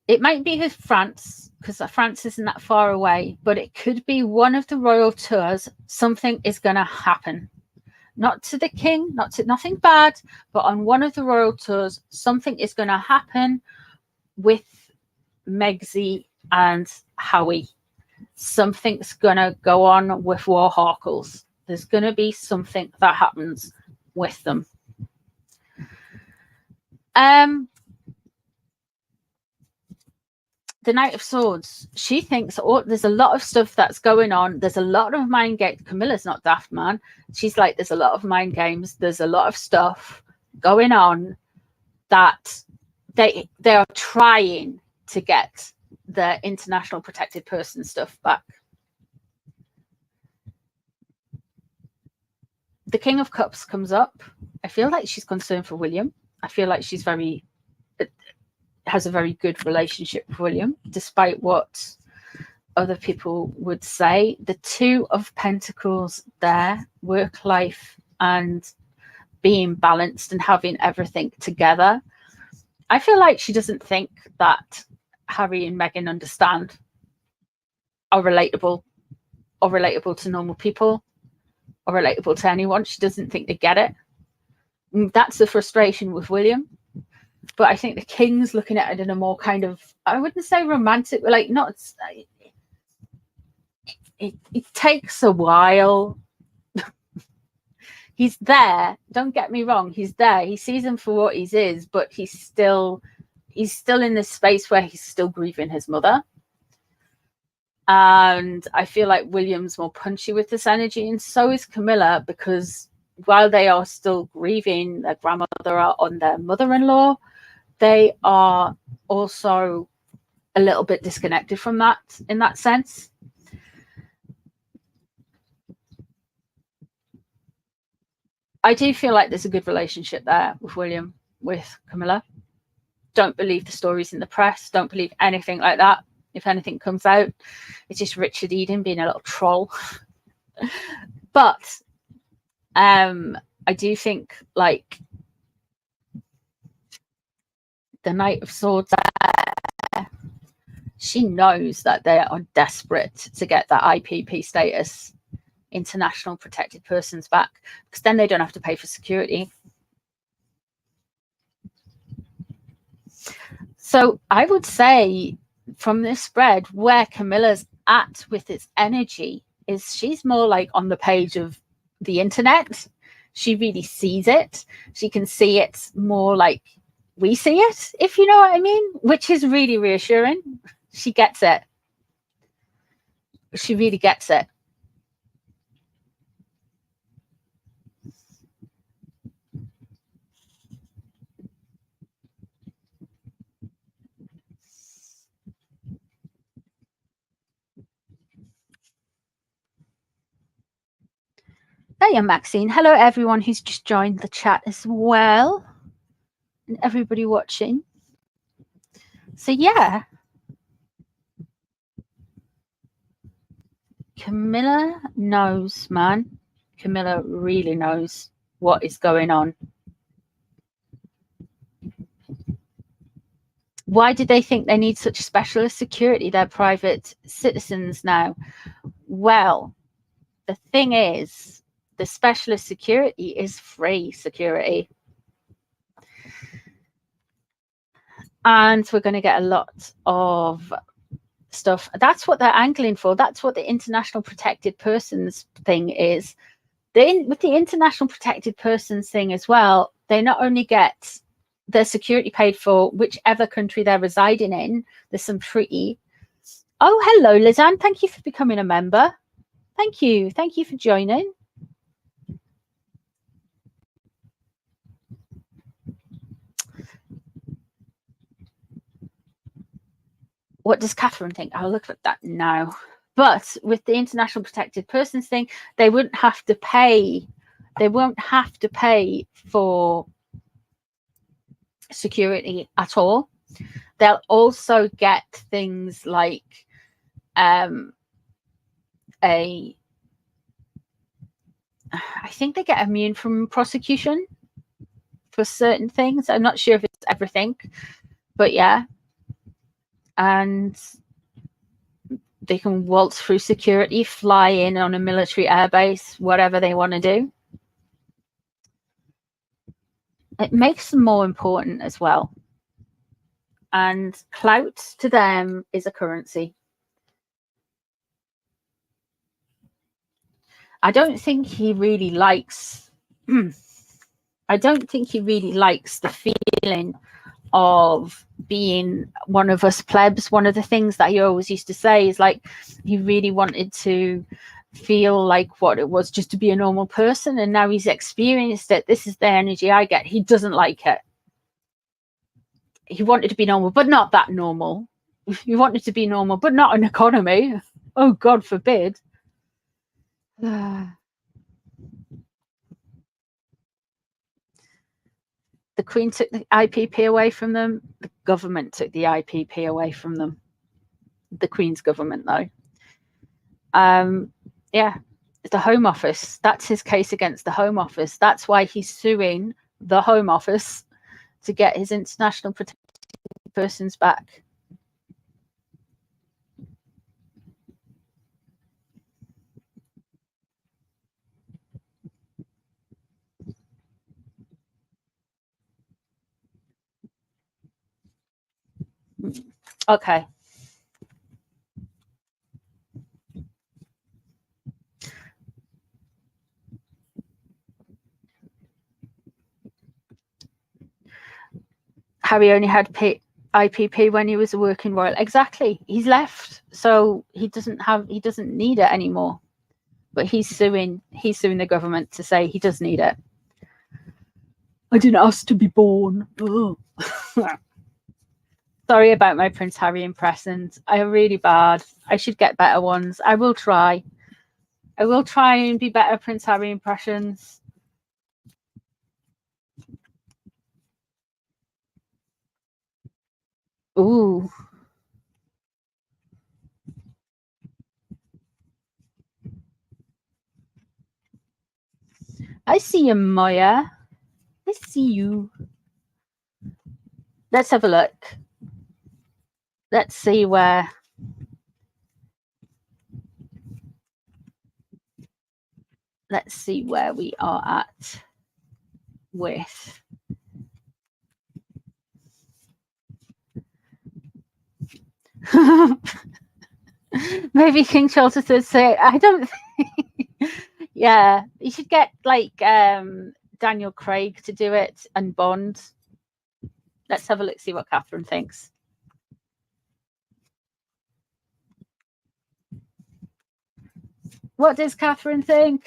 it might be with France, because France isn't that far away, but it could be one of the royal tours. Something is going to happen. Not to the king, nothing bad, but on one of the royal tours, something is going to happen with Megzy and Howie. Something's going to go on with Warhawkles. There's going to be something that happens with them. The Knight of Swords, she thinks there's a lot of stuff that's going on. There's a lot of mind games. Camilla's not daft, man. She's like, there's a lot of mind games. There's a lot of stuff going on that they are trying to get the international protected person stuff back. The King of Cups comes up. I feel like she's concerned for William. I feel like she's has a very good relationship with William, despite what other people would say. The 2 of Pentacles there, work life and being balanced and having everything together. I feel like she doesn't think that Harry and Meghan understand, are relatable, or relatable to normal people, or relatable to anyone. She doesn't think they get it. And that's the frustration with William. But I think the king's looking at it in a more kind of, I wouldn't say romantic, but like not. It takes a while. He's there. Don't get me wrong. He's there. He sees him for what he is, but he's still in this space where he's still grieving his mother. And I feel like William's more punchy with this energy, and so is Camilla, because while they are still grieving their grandmother on their mother-in-law, they are also a little bit disconnected from that in that sense. I do feel like there's a good relationship there with William, with Camilla. Don't believe the stories in the press. Don't believe anything like that. If anything comes out, it's just Richard Eden being a little troll. But I do think like the Knight of Swords, she knows that they are desperate to get that IPP status, international protected persons, back, because then they don't have to pay for security. So I would say from this spread, where Camilla's at with its energy is she's more like on the page of the internet. She really sees it. She can see it more like we see it, if you know what I mean, which is really reassuring. She gets it. She really gets it. Hey, I'm Maxine. Hello, everyone who's just joined the chat as well, and everybody watching. So yeah, Camilla knows, man. Camilla really knows what is going on. Why did they think they need such specialist security? They're private citizens now. Well, the thing is, the specialist security is free security. And we're going to get a lot of stuff. That's what they're angling for. That's what the international protected persons thing is. With the international protected persons thing as well, they not only get their security paid for whichever country they're residing in. There's some pretty... Oh, hello, Lizanne. Thank you for becoming a member. Thank you. Thank you for joining. What does Catherine think? I'll look at that now. But with the international protected persons thing, they wouldn't have to pay. They won't have to pay for security at all. They'll also get things like I think they get immune from prosecution for certain things. I'm not sure if it's everything, but yeah. And they can waltz through security, fly in on a military airbase, whatever they want to do. It makes them more important as well. And clout to them is a currency. I don't think he really likes... I don't think he really likes the feeling of being one of us plebs. One of the things that he always used to say is like he really wanted to feel like what it was just to be a normal person, and now he's experienced it. This is the energy I get. He doesn't like it. He wanted to be normal, but not that normal. He wanted to be normal, but not an economy. Oh, God forbid. The Queen took the IPP away from them. The government took the IPP away from them. The Queen's government, though. Yeah, the Home Office. That's his case against the Home Office. That's why he's suing the Home Office to get his international protected persons back. Okay. Harry only had IPP when he was a working royal. Exactly. He's left, so he doesn't need it anymore. But he's suing the government to say he does need it. I didn't ask to be born. Sorry about my Prince Harry impressions. I'm really bad. I should get better ones. I will try. I will try and be better Prince Harry impressions. Ooh. I see you, Maya. I see you. Let's have a look. Let's see where... Let's see where we are at with... Maybe King Charles III say, I don't think... Yeah, you should get like Daniel Craig to do it and Bond. Let's have a look, see what Catherine thinks. What does Catherine think?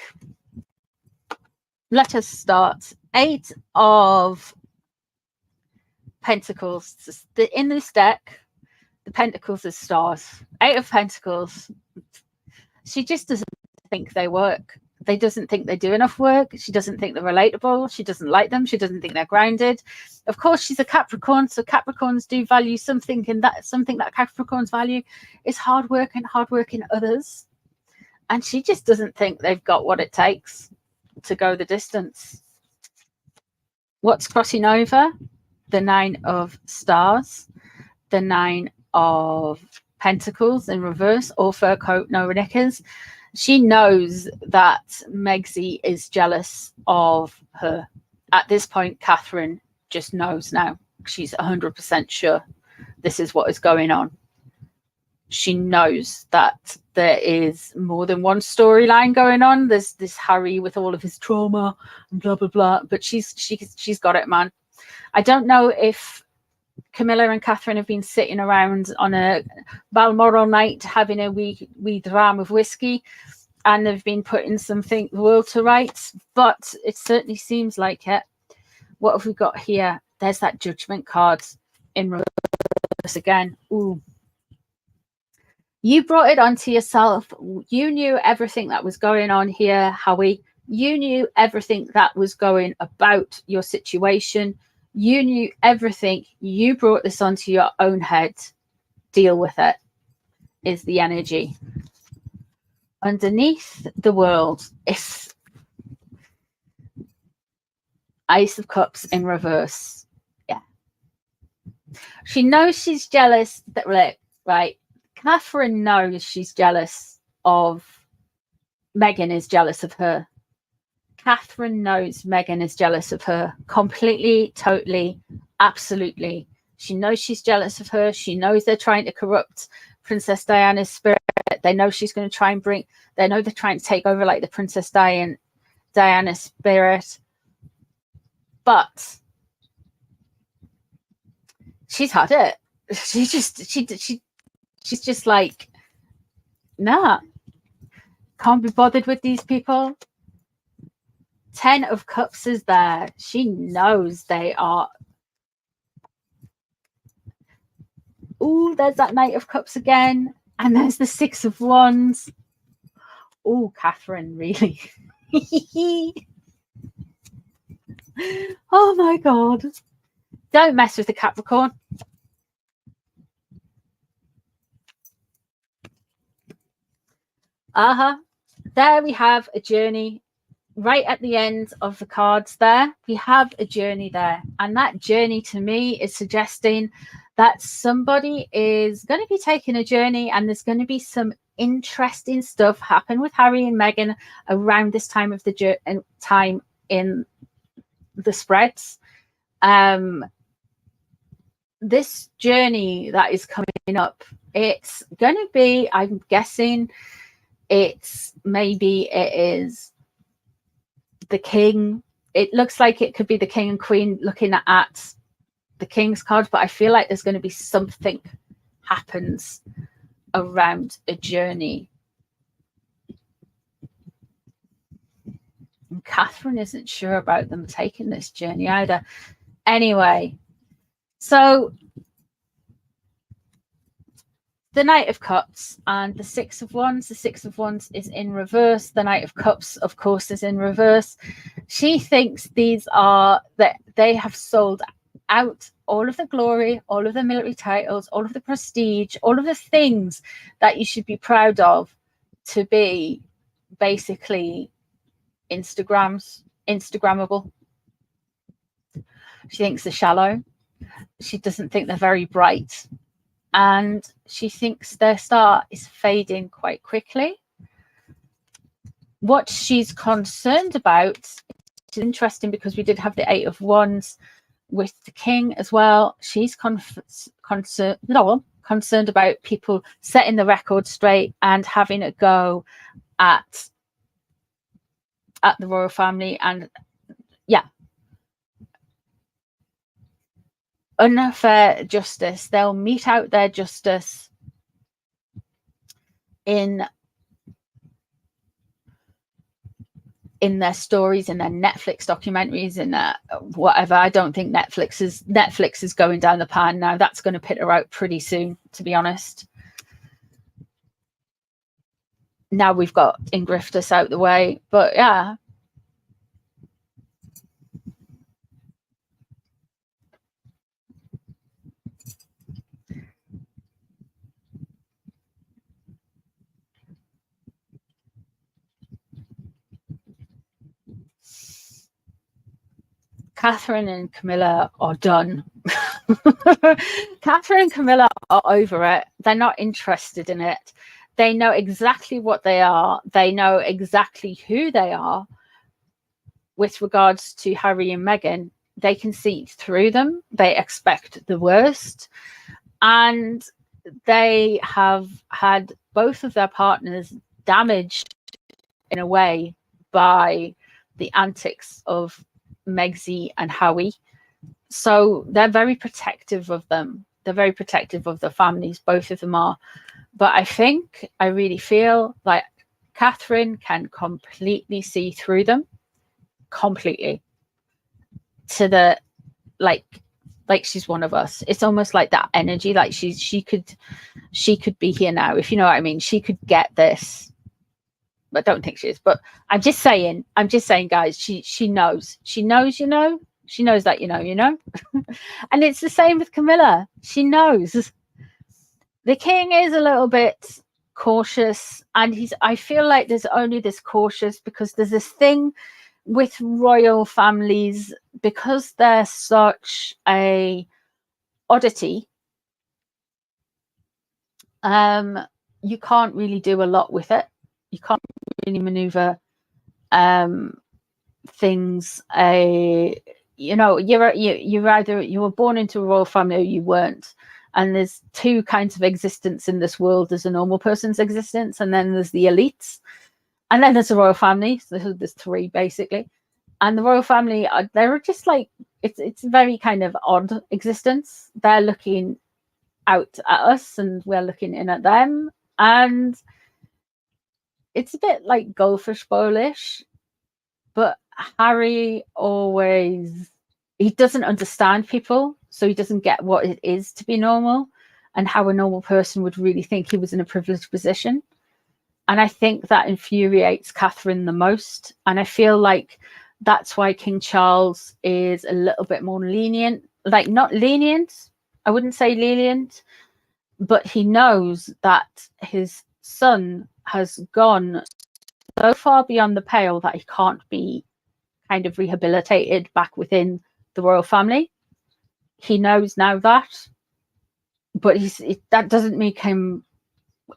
Let us start. 8 of Pentacles. In this deck, the Pentacles are stars. 8 of Pentacles. She just doesn't think they work. They doesn't think they do enough work. She doesn't think they're relatable. She doesn't like them. She doesn't think they're grounded. Of course, she's a Capricorn, so Capricorns do value something, and that something that Capricorns value is hard work and hard work in others. And she just doesn't think they've got what it takes to go the distance. What's crossing over? The 9 of Stars, the 9 of Pentacles in reverse, all fur coat, no knickers. She knows that Megzy is jealous of her. At this point, Catherine just knows now. She's 100% sure this is what is going on. She knows that there is more than one storyline going on. There's this Harry with all of his trauma and blah, blah, blah. But she's got it, man. I don't know if Camilla and Catherine have been sitting around on a Balmoral night having a wee dram of whiskey, and they've been putting something the world to rights, but it certainly seems like it. What have we got here? There's that Judgment card in reverse again. Ooh. You brought it onto yourself. You knew everything that was going on here, Howie. You knew everything that was going about your situation. You knew everything. You brought this onto your own head. Deal with it, is the energy. Underneath the world is Ace of Cups in reverse. Yeah. She knows she's jealous. That right. Catherine knows she's jealous of Meghan is jealous of her. Catherine knows Meghan is jealous of her completely, totally, absolutely. She knows she's jealous of her. She knows they're trying to corrupt Princess Diana's spirit. They know she's going to try and they know they're trying to take over like the Princess Diana spirit. But she's had it. She's just like, nah, can't be bothered with these people. 10 of Cups is there. She knows they are. Ooh, there's that Knight of Cups again. And there's the 6 of Wands. Ooh, Catherine, really. Oh my God. Don't mess with the Capricorn. There we have a journey. Right at the end of the cards there, we have a journey there. And that journey to me is suggesting that somebody is going to be taking a journey, and there's going to be some interesting stuff happen with Harry and Meghan around this time of the time in the spreads. This journey that is coming up, it's going to be, I'm guessing, it is the king. It looks like it could be the king and queen looking at the king's card, but I feel like there's going to be something happens around a journey. And Catherine isn't sure about them taking this journey either. Anyway, so the Knight of Cups and the 6 of Wands. The 6 of Wands is in reverse. The Knight of Cups, of course, is in reverse. She thinks these are that they have sold out all of the glory, all of the military titles, all of the prestige, all of the things that you should be proud of to be basically Instagrammable. She thinks they're shallow. She doesn't think they're very bright. And she thinks their star is fading quite quickly. What she's concerned about is interesting, because we did have the 8 of Wands with the king as well. She's concerned about people setting the record straight and having a go at the royal family. And yeah, unfair justice. They'll mete out their justice in their stories, in their Netflix documentaries, in their whatever. I don't think Netflix is going down the pan now. That's going to pit her out pretty soon, to be honest. now we've got Ingriftus out the way. But yeah. Catherine and Camilla are done. Catherine and Camilla are over it. They're not interested in it. They know exactly what they are. They know exactly who they are. With regards to Harry and Meghan, they can see through them. They expect the worst. And they have had both of their partners damaged in a way by the antics of Megzy and Howie. So they're very protective of them. They're very protective of the families. Both of them are. But I really feel like Catherine can completely see through them. Completely. To the like she's one of us. It's almost like that energy. Like she could be here now, if you know what I mean. She could get this. But I don't think she is. But I'm just saying, guys, she knows. She knows, you know. She knows that, you know. And it's the same with Camilla. She knows. The king is a little bit cautious. And I feel like there's only this cautious because there's this thing with royal families, because they're such a oddity. You can't really do a lot with it. You can't really maneuver things. You know, you were born into a royal family or you weren't. And there's two kinds of existence in this world. There's a normal person's existence, and then there's the elites, and then there's a royal family. So there's three basically. And the royal family, they're just like, it's a very kind of odd existence. They're looking out at us and we're looking in at them. And it's a bit like goldfish bowl-ish, but Harry he doesn't understand people, so he doesn't get what it is to be normal and how a normal person would really think he was in a privileged position. And I think that infuriates Catherine the most. And I feel like that's why King Charles is a little bit more lenient, like not lenient, I wouldn't say lenient, but he knows that his son has gone so far beyond the pale that he can't be kind of rehabilitated back within the royal family. He knows now that, but that doesn't make him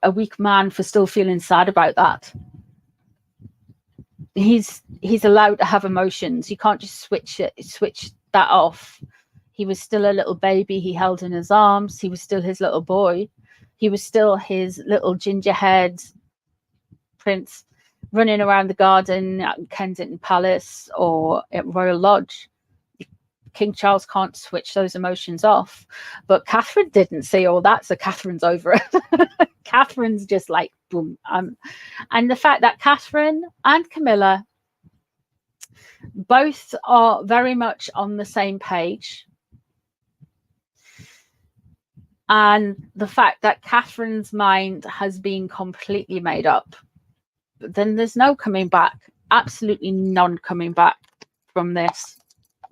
a weak man for still feeling sad about that. He's allowed to have emotions. You can't just switch that off. He was still a little baby he held in his arms. He was still his little boy. He was still his little gingerhead prince running around the garden at Kensington Palace or at Royal Lodge. King Charles can't switch those emotions off. But Catherine didn't see all that, so Catherine's over it. Catherine's just like, boom. And the fact that Catherine and Camilla both are very much on the same page. And the fact that Catherine's mind has been completely made up. But then there's no coming back. Absolutely none coming back from this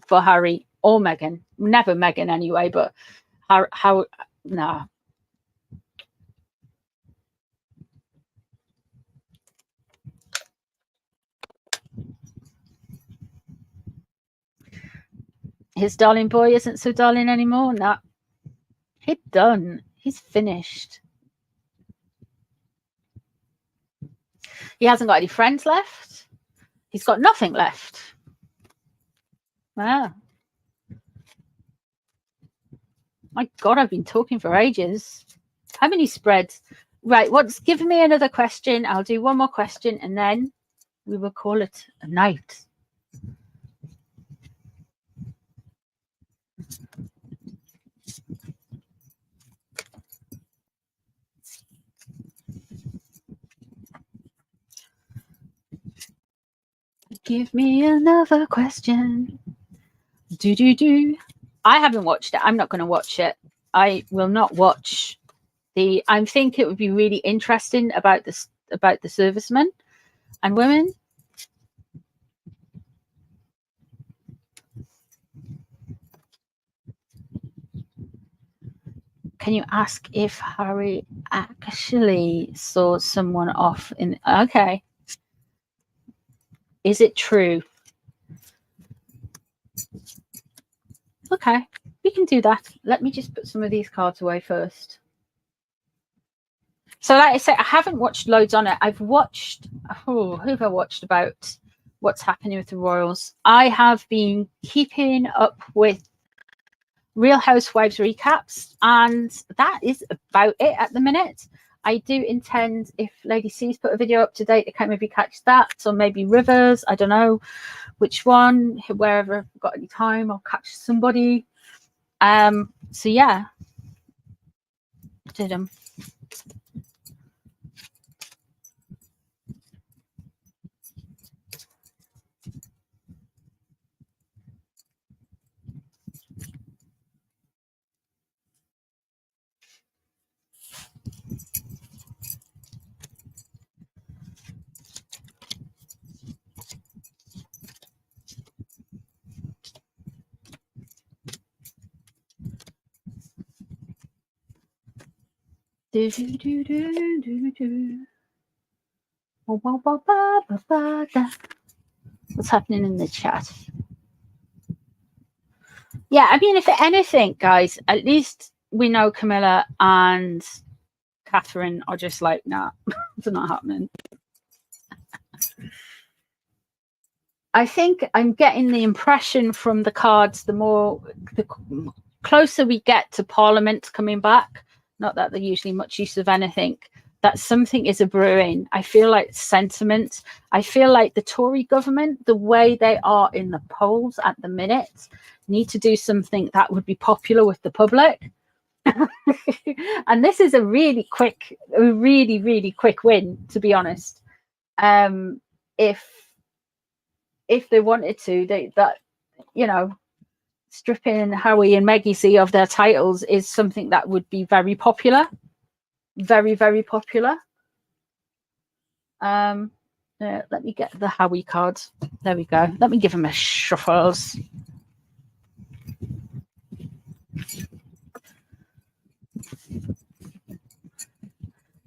for Harry or Meghan. Never Meghan anyway, but how nah. His darling boy isn't so darling anymore. Nah. He's done. He's finished. He hasn't got any friends left. He's got nothing left. Wow. My God, I've been talking for ages. How many spreads? Right, give me another question. I'll do one more question and then we will call it a night. Give me another question. I haven't watched it. I'm not going to watch it. I will not watch I think it would be really interesting about this about the servicemen and women. Can you ask if Harry actually saw someone off in... Okay. Is it true? Okay, we can do that. Let me just put some of these cards away first. So like I said, I haven't watched loads on it. I've watched... who have I watched about what's happening with the royals? I have been keeping up with Real Housewives recaps, and that is about it at the minute. I do intend, if Lady C's put a video up to date, I can maybe catch that, or maybe Rivers, I don't know which one, wherever I've got any time, I'll catch somebody. So yeah, did them. What's happening in the chat? Yeah, I mean, if anything, guys, at least we know Camilla and Catherine are just like, nah, it's not happening. I think I'm getting the impression from the cards, the closer we get to Parliament coming back, not that they're usually much use of anything, that something is a brewing. I feel like sentiment. I feel like the Tory government, the way they are in the polls at the minute, need to do something that would be popular with the public. And this is a really quick win, to be honest. If they wanted to, stripping Harry and Meghan C of their titles is something that would be very popular. Very, very popular. Let me get the Harry cards. There we go. Let me give him a shuffles.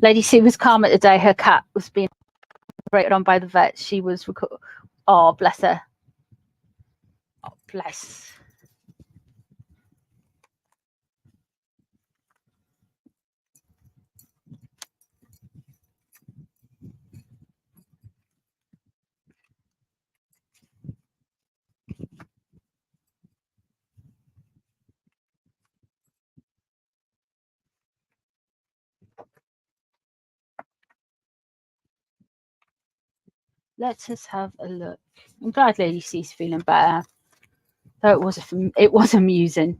Lady C was calm at the day her cat was being operated on by the vet. She was... Oh, bless her. Oh, bless. Let us have a look. I'm glad Lady C's feeling better. Though it was amusing.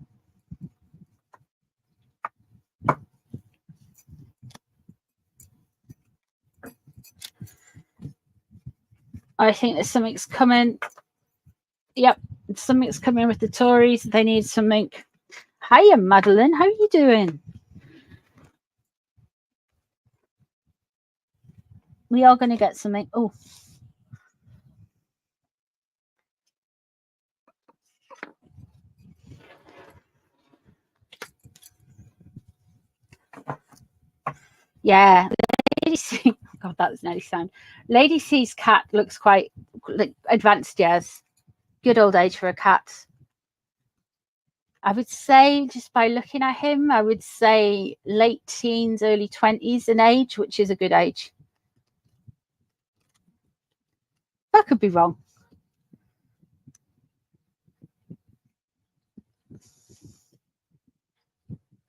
I think that something's coming. Yep, something's coming with the Tories. They need something. Hiya, Madeline. How are you doing? We are going to get something. Oh. Yeah, Lady C. God, that was nearly sound. Lady C's cat looks quite like advanced years. Good old age for a cat. I would say, just by looking at him, I would say late teens, early 20s in age, which is a good age. That could be wrong.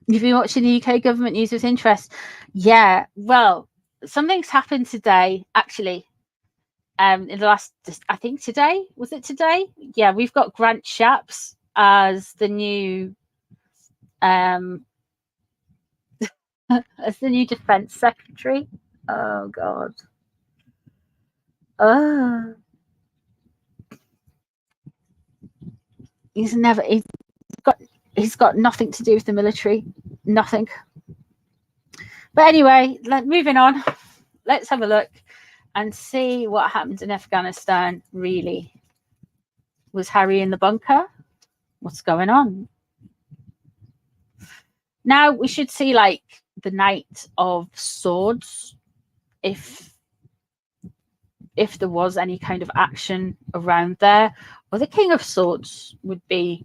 You've been watching the UK government news with interest. Yeah, well, something's happened today, actually. In the last, I think today, was it today? Yeah, we've got Grant Shapps as the new as the new Defence Secretary. Oh God. He's got nothing to do with the military. Nothing. But anyway, moving on. let's have a look and see what happened in Afghanistan. Really, was Harry in the bunker? What's going on? Now we should see like the Knight of Swords, if there was any kind of action around there, or the King of Swords would be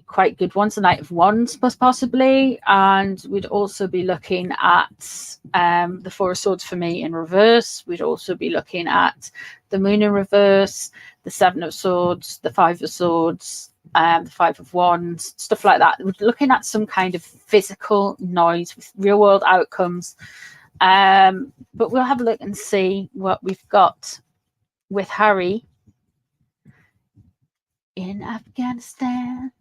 quite good ones. The Knight of Wands possibly, and we'd also be looking at the Four of Swords for me in reverse. We'd also be looking at the Moon in reverse, the Seven of Swords, the Five of Swords, the Five of Wands, stuff like that. We're looking at some kind of physical noise with real world outcomes. But we'll have a look and see what we've got with Harry in Afghanistan.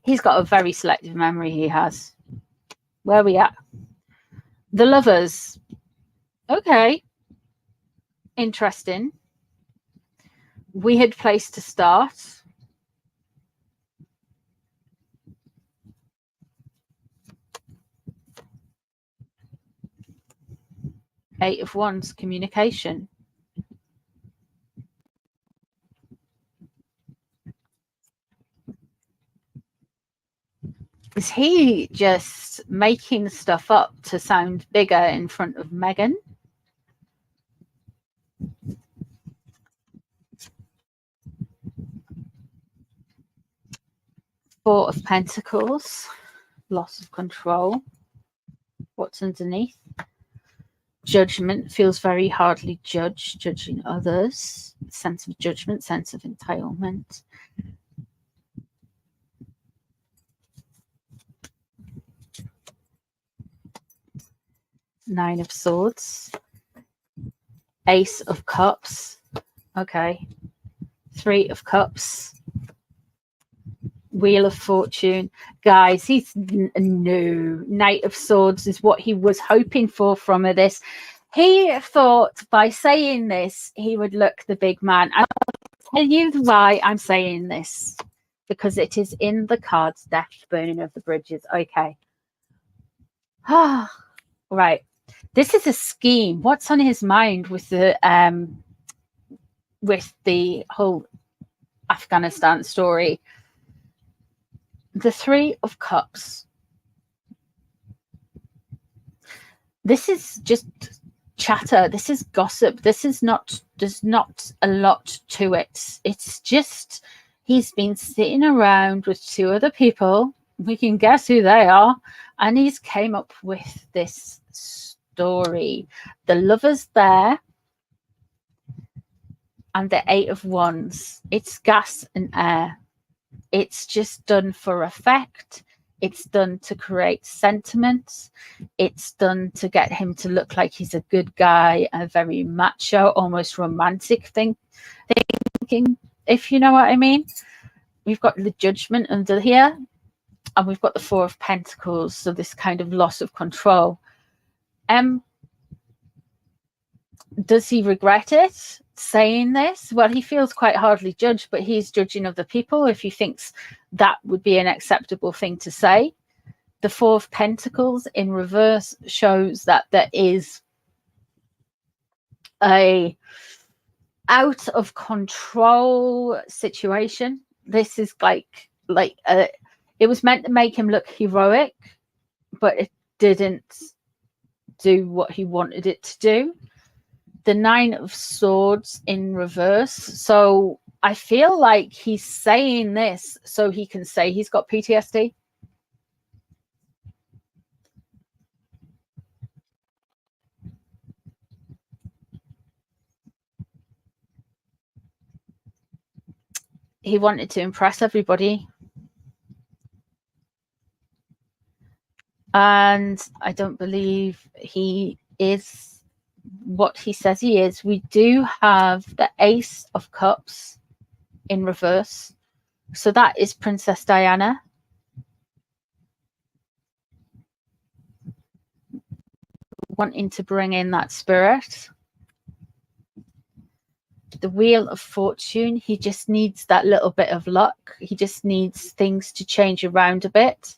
He's got a very selective memory, he has. Where are we at? The Lovers. Okay. Interesting. Weird place to start. Eight of Wands, communication. Is he just making stuff up to sound bigger in front of Meghan? Four of Pentacles, loss of control. What's underneath? Judgment, feels very hardly judged, judging others. Sense of judgment, sense of entitlement. Nine of Swords. Ace of Cups. Okay. Three of Cups. Wheel of Fortune. Guys, he's no. Knight of Swords is what he was hoping for from this. He thought by saying this, he would look the big man. I'll tell you why I'm saying this. Because it is in the cards, Death, Burning of the Bridges. Okay. Right. This is a scheme. What's on his mind with the whole Afghanistan story? The Three of Cups. This is just chatter. This is gossip. This is not, there's not a lot to it. It's just he's been sitting around with two other people. We can guess who they are. And he's came up with this story. The Lover's there. And the Eight of Wands. It's gas and air. It's just done for effect. It's done to create sentiment. It's done to get him to look like he's a good guy, a very macho, almost romantic thinking, if you know what I mean. We've got the Judgment under here, and we've got the Four of Pentacles, so this kind of loss of control. Does he regret it? Saying this? Well, he feels quite hardly judged, but he's judging other people if he thinks that would be an acceptable thing to say. The Four of Pentacles in reverse shows that there is a out of control situation. This is like it was meant to make him look heroic, but it didn't do what he wanted it to do. The Nine of Swords in reverse. So I feel like he's saying this so he can say he's got PTSD. He wanted to impress everybody. And I don't believe he is what he says he is. We do have the Ace of Cups in reverse, so that is Princess Diana. Wanting to bring in that spirit. the Wheel of Fortune. He just needs that little bit of luck. He just needs things to change around a bit.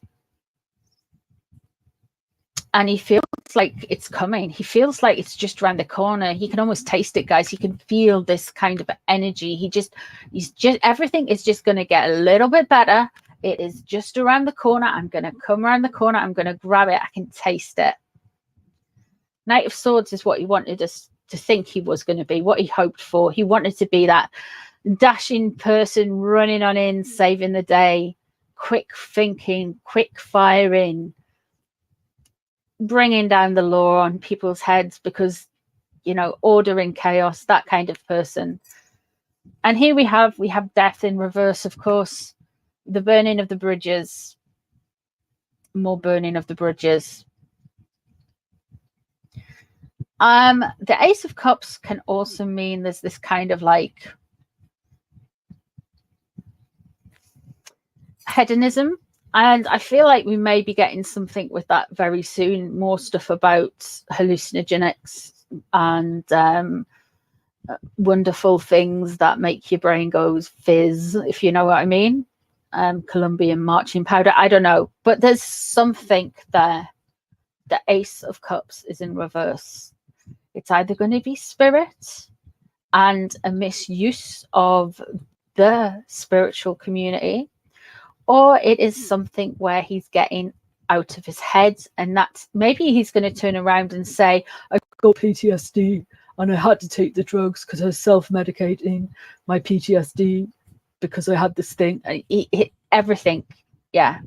And he feels like it's coming. He feels like it's just around the corner. He can almost taste it, guys. He can feel this kind of energy. He's just, everything is just going to get a little bit better. It is just around the corner. I'm going to come around the corner. I'm going to grab it. I can taste it. Knight of Swords is what he wanted us to think he was going to be, what he hoped for. He wanted to be that dashing person running on in, saving the day, quick thinking, quick firing, bringing down the law on people's heads because, you know, order in chaos, that kind of person. And here we have death in reverse, of course, the burning of the bridges, more burning of the bridges. The Ace of Cups can also mean there's this kind of like hedonism. And I feel like we may be getting something with that very soon. More stuff about hallucinogenics and wonderful things that make your brain goes fizz, if you know what I mean. Colombian marching powder. I don't know. But there's something there. The Ace of Cups is in reverse. It's either going to be spirit and a misuse of the spiritual community, or it is something where he's getting out of his head, and that's maybe he's going to turn around and say, I got PTSD and I had to take the drugs because I was self-medicating my PTSD because I had this thing. Everything. Yeah.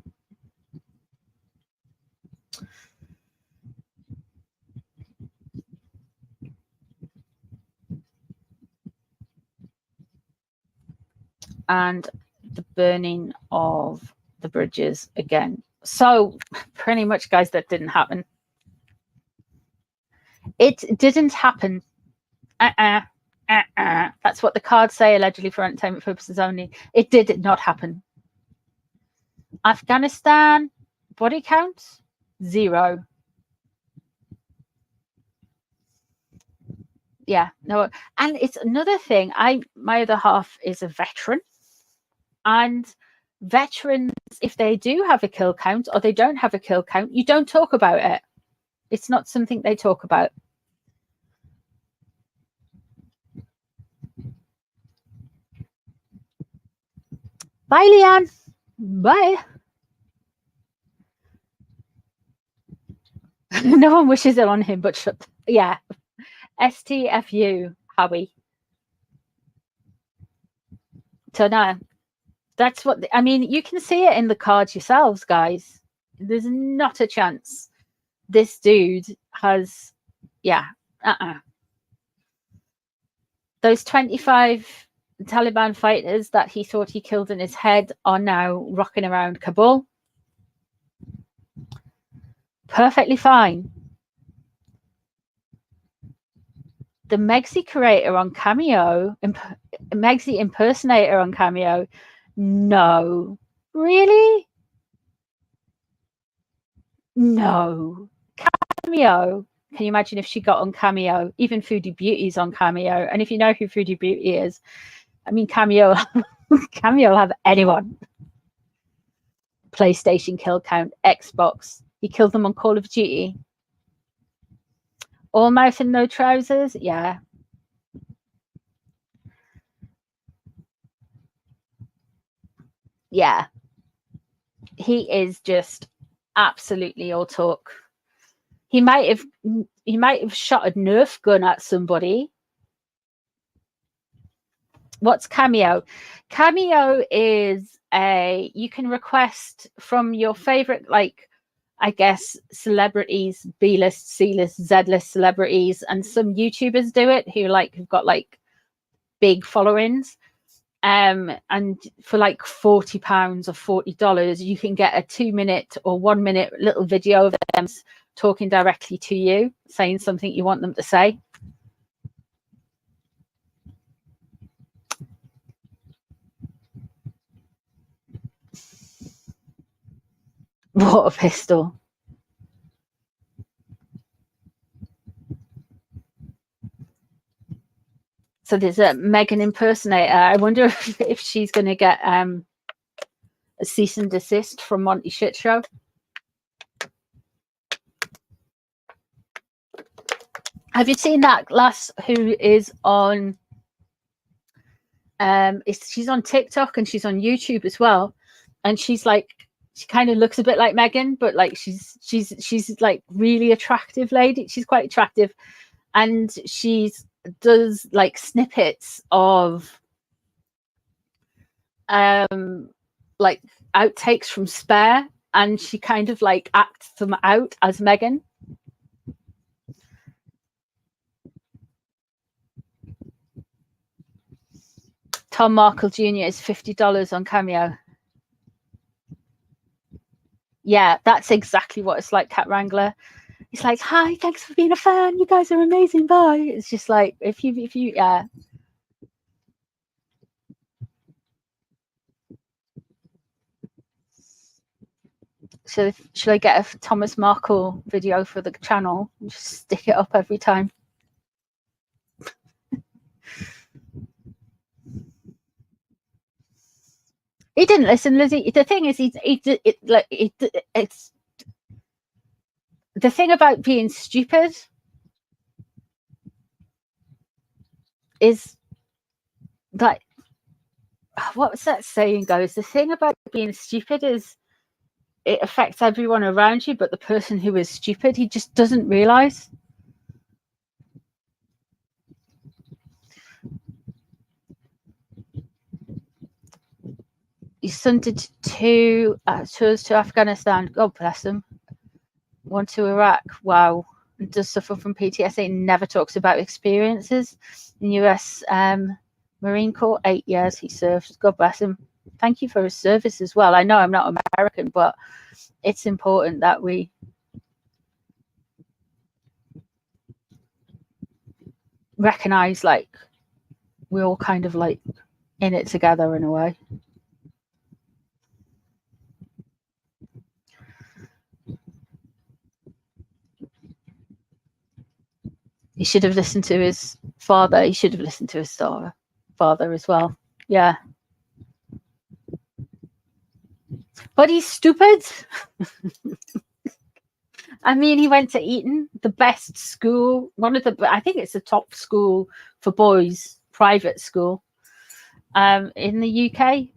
And the burning of the bridges again. So pretty much, guys, that didn't happen. It didn't happen. That's what the cards say, allegedly for entertainment purposes only. It did not happen. Afghanistan, body count, 0. Yeah, no. And it's another thing. My other half is a veteran. And veterans, if they do have a kill count or they don't have a kill count, you don't talk about it. It's not something they talk about. Bye, Leanne. Bye. No one wishes it on him, but shut. Yeah. STFU, Howie. So no. That's what I mean. You can see it in the cards yourselves, guys. There's not a chance this dude has, yeah, Those 25 Taliban fighters that he thought he killed in his head are now rocking around Kabul. Perfectly fine. The Megxi creator on Cameo, Megxi impersonator on Cameo. No. Really? No. Cameo. Can you imagine if she got on Cameo? Even Foodie Beauty's on Cameo. And if you know who Foodie Beauty is, I mean, Cameo will have anyone. PlayStation kill count, Xbox. He killed them on Call of Duty. All mouth and no trousers? Yeah. Yeah. He is just absolutely all talk. He might have shot a Nerf gun at somebody. What's Cameo? Cameo is you can request from your favorite, like, I guess, celebrities, B-list, C-list, Z-list celebrities, and some YouTubers do it who have got like big followings. And for like £40 or $40, you can get a 2-minute or 1-minute little video of them talking directly to you, saying something you want them to say. What a pistol. So there's a Meghan impersonator. I wonder if she's going to get a cease and desist from Monty Shit Show. Have you seen that lass who is on? She's on TikTok and she's on YouTube as well, and she's like, she kind of looks a bit like Meghan, but like she's like really attractive lady. She's quite attractive, and she's does like snippets of like outtakes from Spare, and she kind of like acts them out as Meghan. Tom Markle Jr. is $50 on Cameo. Yeah, that's exactly what it's like, Cat Wrangler. It's like, hi, thanks for being a fan. You guys are amazing. Bye. It's just like, if you, yeah. So should I get a Thomas Markle video for the channel and just stick it up every time? He didn't listen, Lizzie. The thing is, it's the thing about being stupid is like, what was that saying goes? The thing about being stupid is it affects everyone around you, but the person who is stupid, he just doesn't realize. His son did 2 tours to Afghanistan. God bless him. 1 to Iraq. Wow. Does suffer from PTSD. Never talks about experiences. In US Marine Corps, 8 years he served. God bless him. Thank you for his service as well. I know I'm not American, but it's important that we recognize, like, we're all kind of like in it together in a way. He should have listened to his father. He should have listened to his father as well. Yeah. But he's stupid. I mean, he went to Eton, the best school, one of the, I think it's the top school for boys, private school in the UK.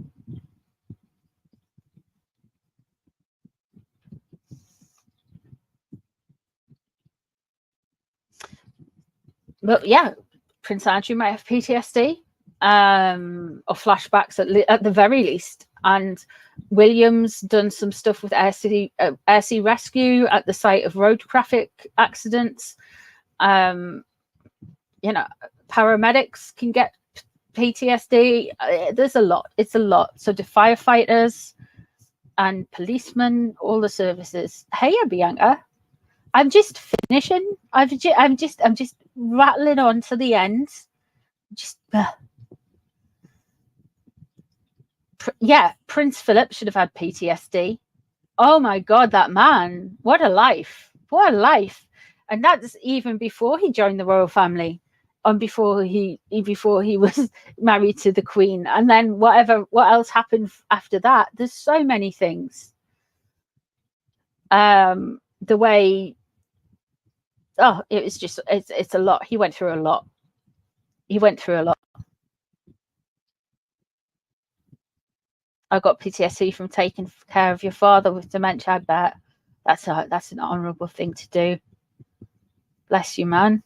But yeah, Prince Andrew might have PTSD or flashbacks at the very least. And William's done some stuff with air sea rescue at the site of road traffic accidents. You know, paramedics can get PTSD. There's a lot. It's a lot. So do firefighters and policemen, all the services. Hey, Bianca. I'm just finishing. I'm just rattling on to the end. Just yeah, Prince Philip should have had PTSD. Oh my God, that man! What a life! What a life! And that's even before he joined the royal family, and before he was married to the Queen. And then what else happened after that? There's so many things. The way. Oh, it was just, it's a lot. He went through a lot. I got PTSD from taking care of your father with dementia. I bet that's an honourable thing to do. Bless you, man.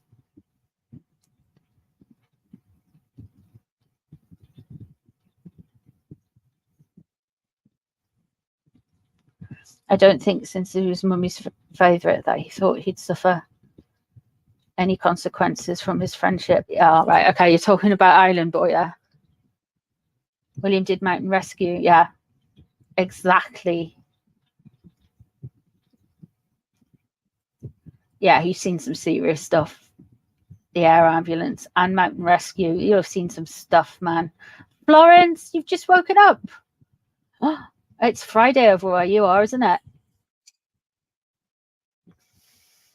I don't think since he was Mummy's favourite that he thought he'd suffer any consequences from his friendship. Yeah, right. Okay, you're talking about Island Boy, yeah. William did mountain rescue. Yeah, exactly. Yeah, he's seen some serious stuff. The air ambulance and mountain rescue. You'll have seen some stuff, man. Florence, you've just woken up. It's Friday over where you are, isn't it?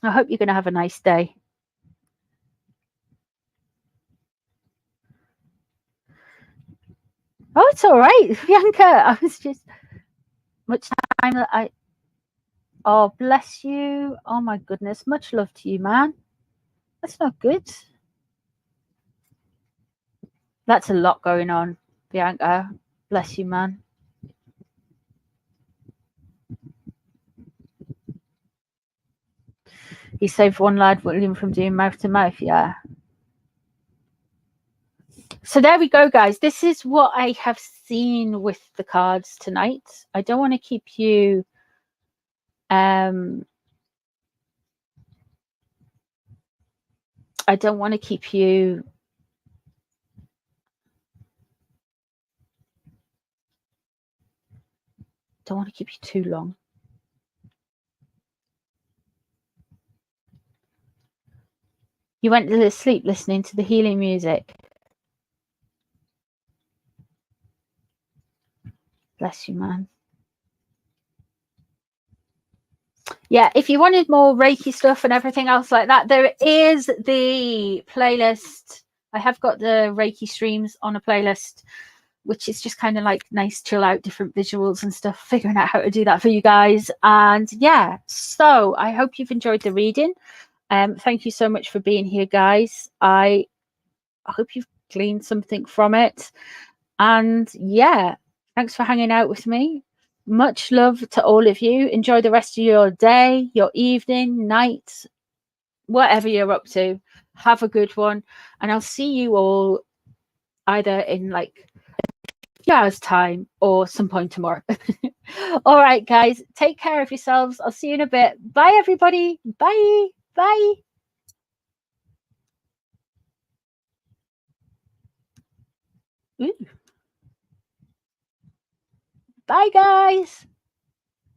I hope you're going to have a nice day. Oh, it's all right, Bianca. I was just much time that I. Oh, bless you. Oh my goodness. Much love to you, man. That's not good. That's a lot going on, Bianca. Bless you, man. He saved one lad, William, from doing mouth to mouth. Yeah. So there we go, guys. This is what I have seen with the cards tonight. I don't want to keep you I don't want to keep you too long. You went to sleep listening to the healing music. Bless you, man. Yeah, if you wanted more Reiki stuff and everything else like that, there is the playlist. I have got the Reiki streams on a playlist, which is just kind of like nice, chill out, different visuals and stuff, figuring out how to do that for you guys. And yeah, so I hope you've enjoyed the reading. Thank you so much for being here, guys. I hope you've gleaned something from it. And yeah, thanks for hanging out with me. Much love to all of you. Enjoy the rest of your day, your evening, night, whatever you're up to. Have a good one. And I'll see you all either in like a few hours' time or some point tomorrow. All right, guys, take care of yourselves. I'll see you in a bit. Bye, everybody. Bye. Bye. Ooh. Bye, guys.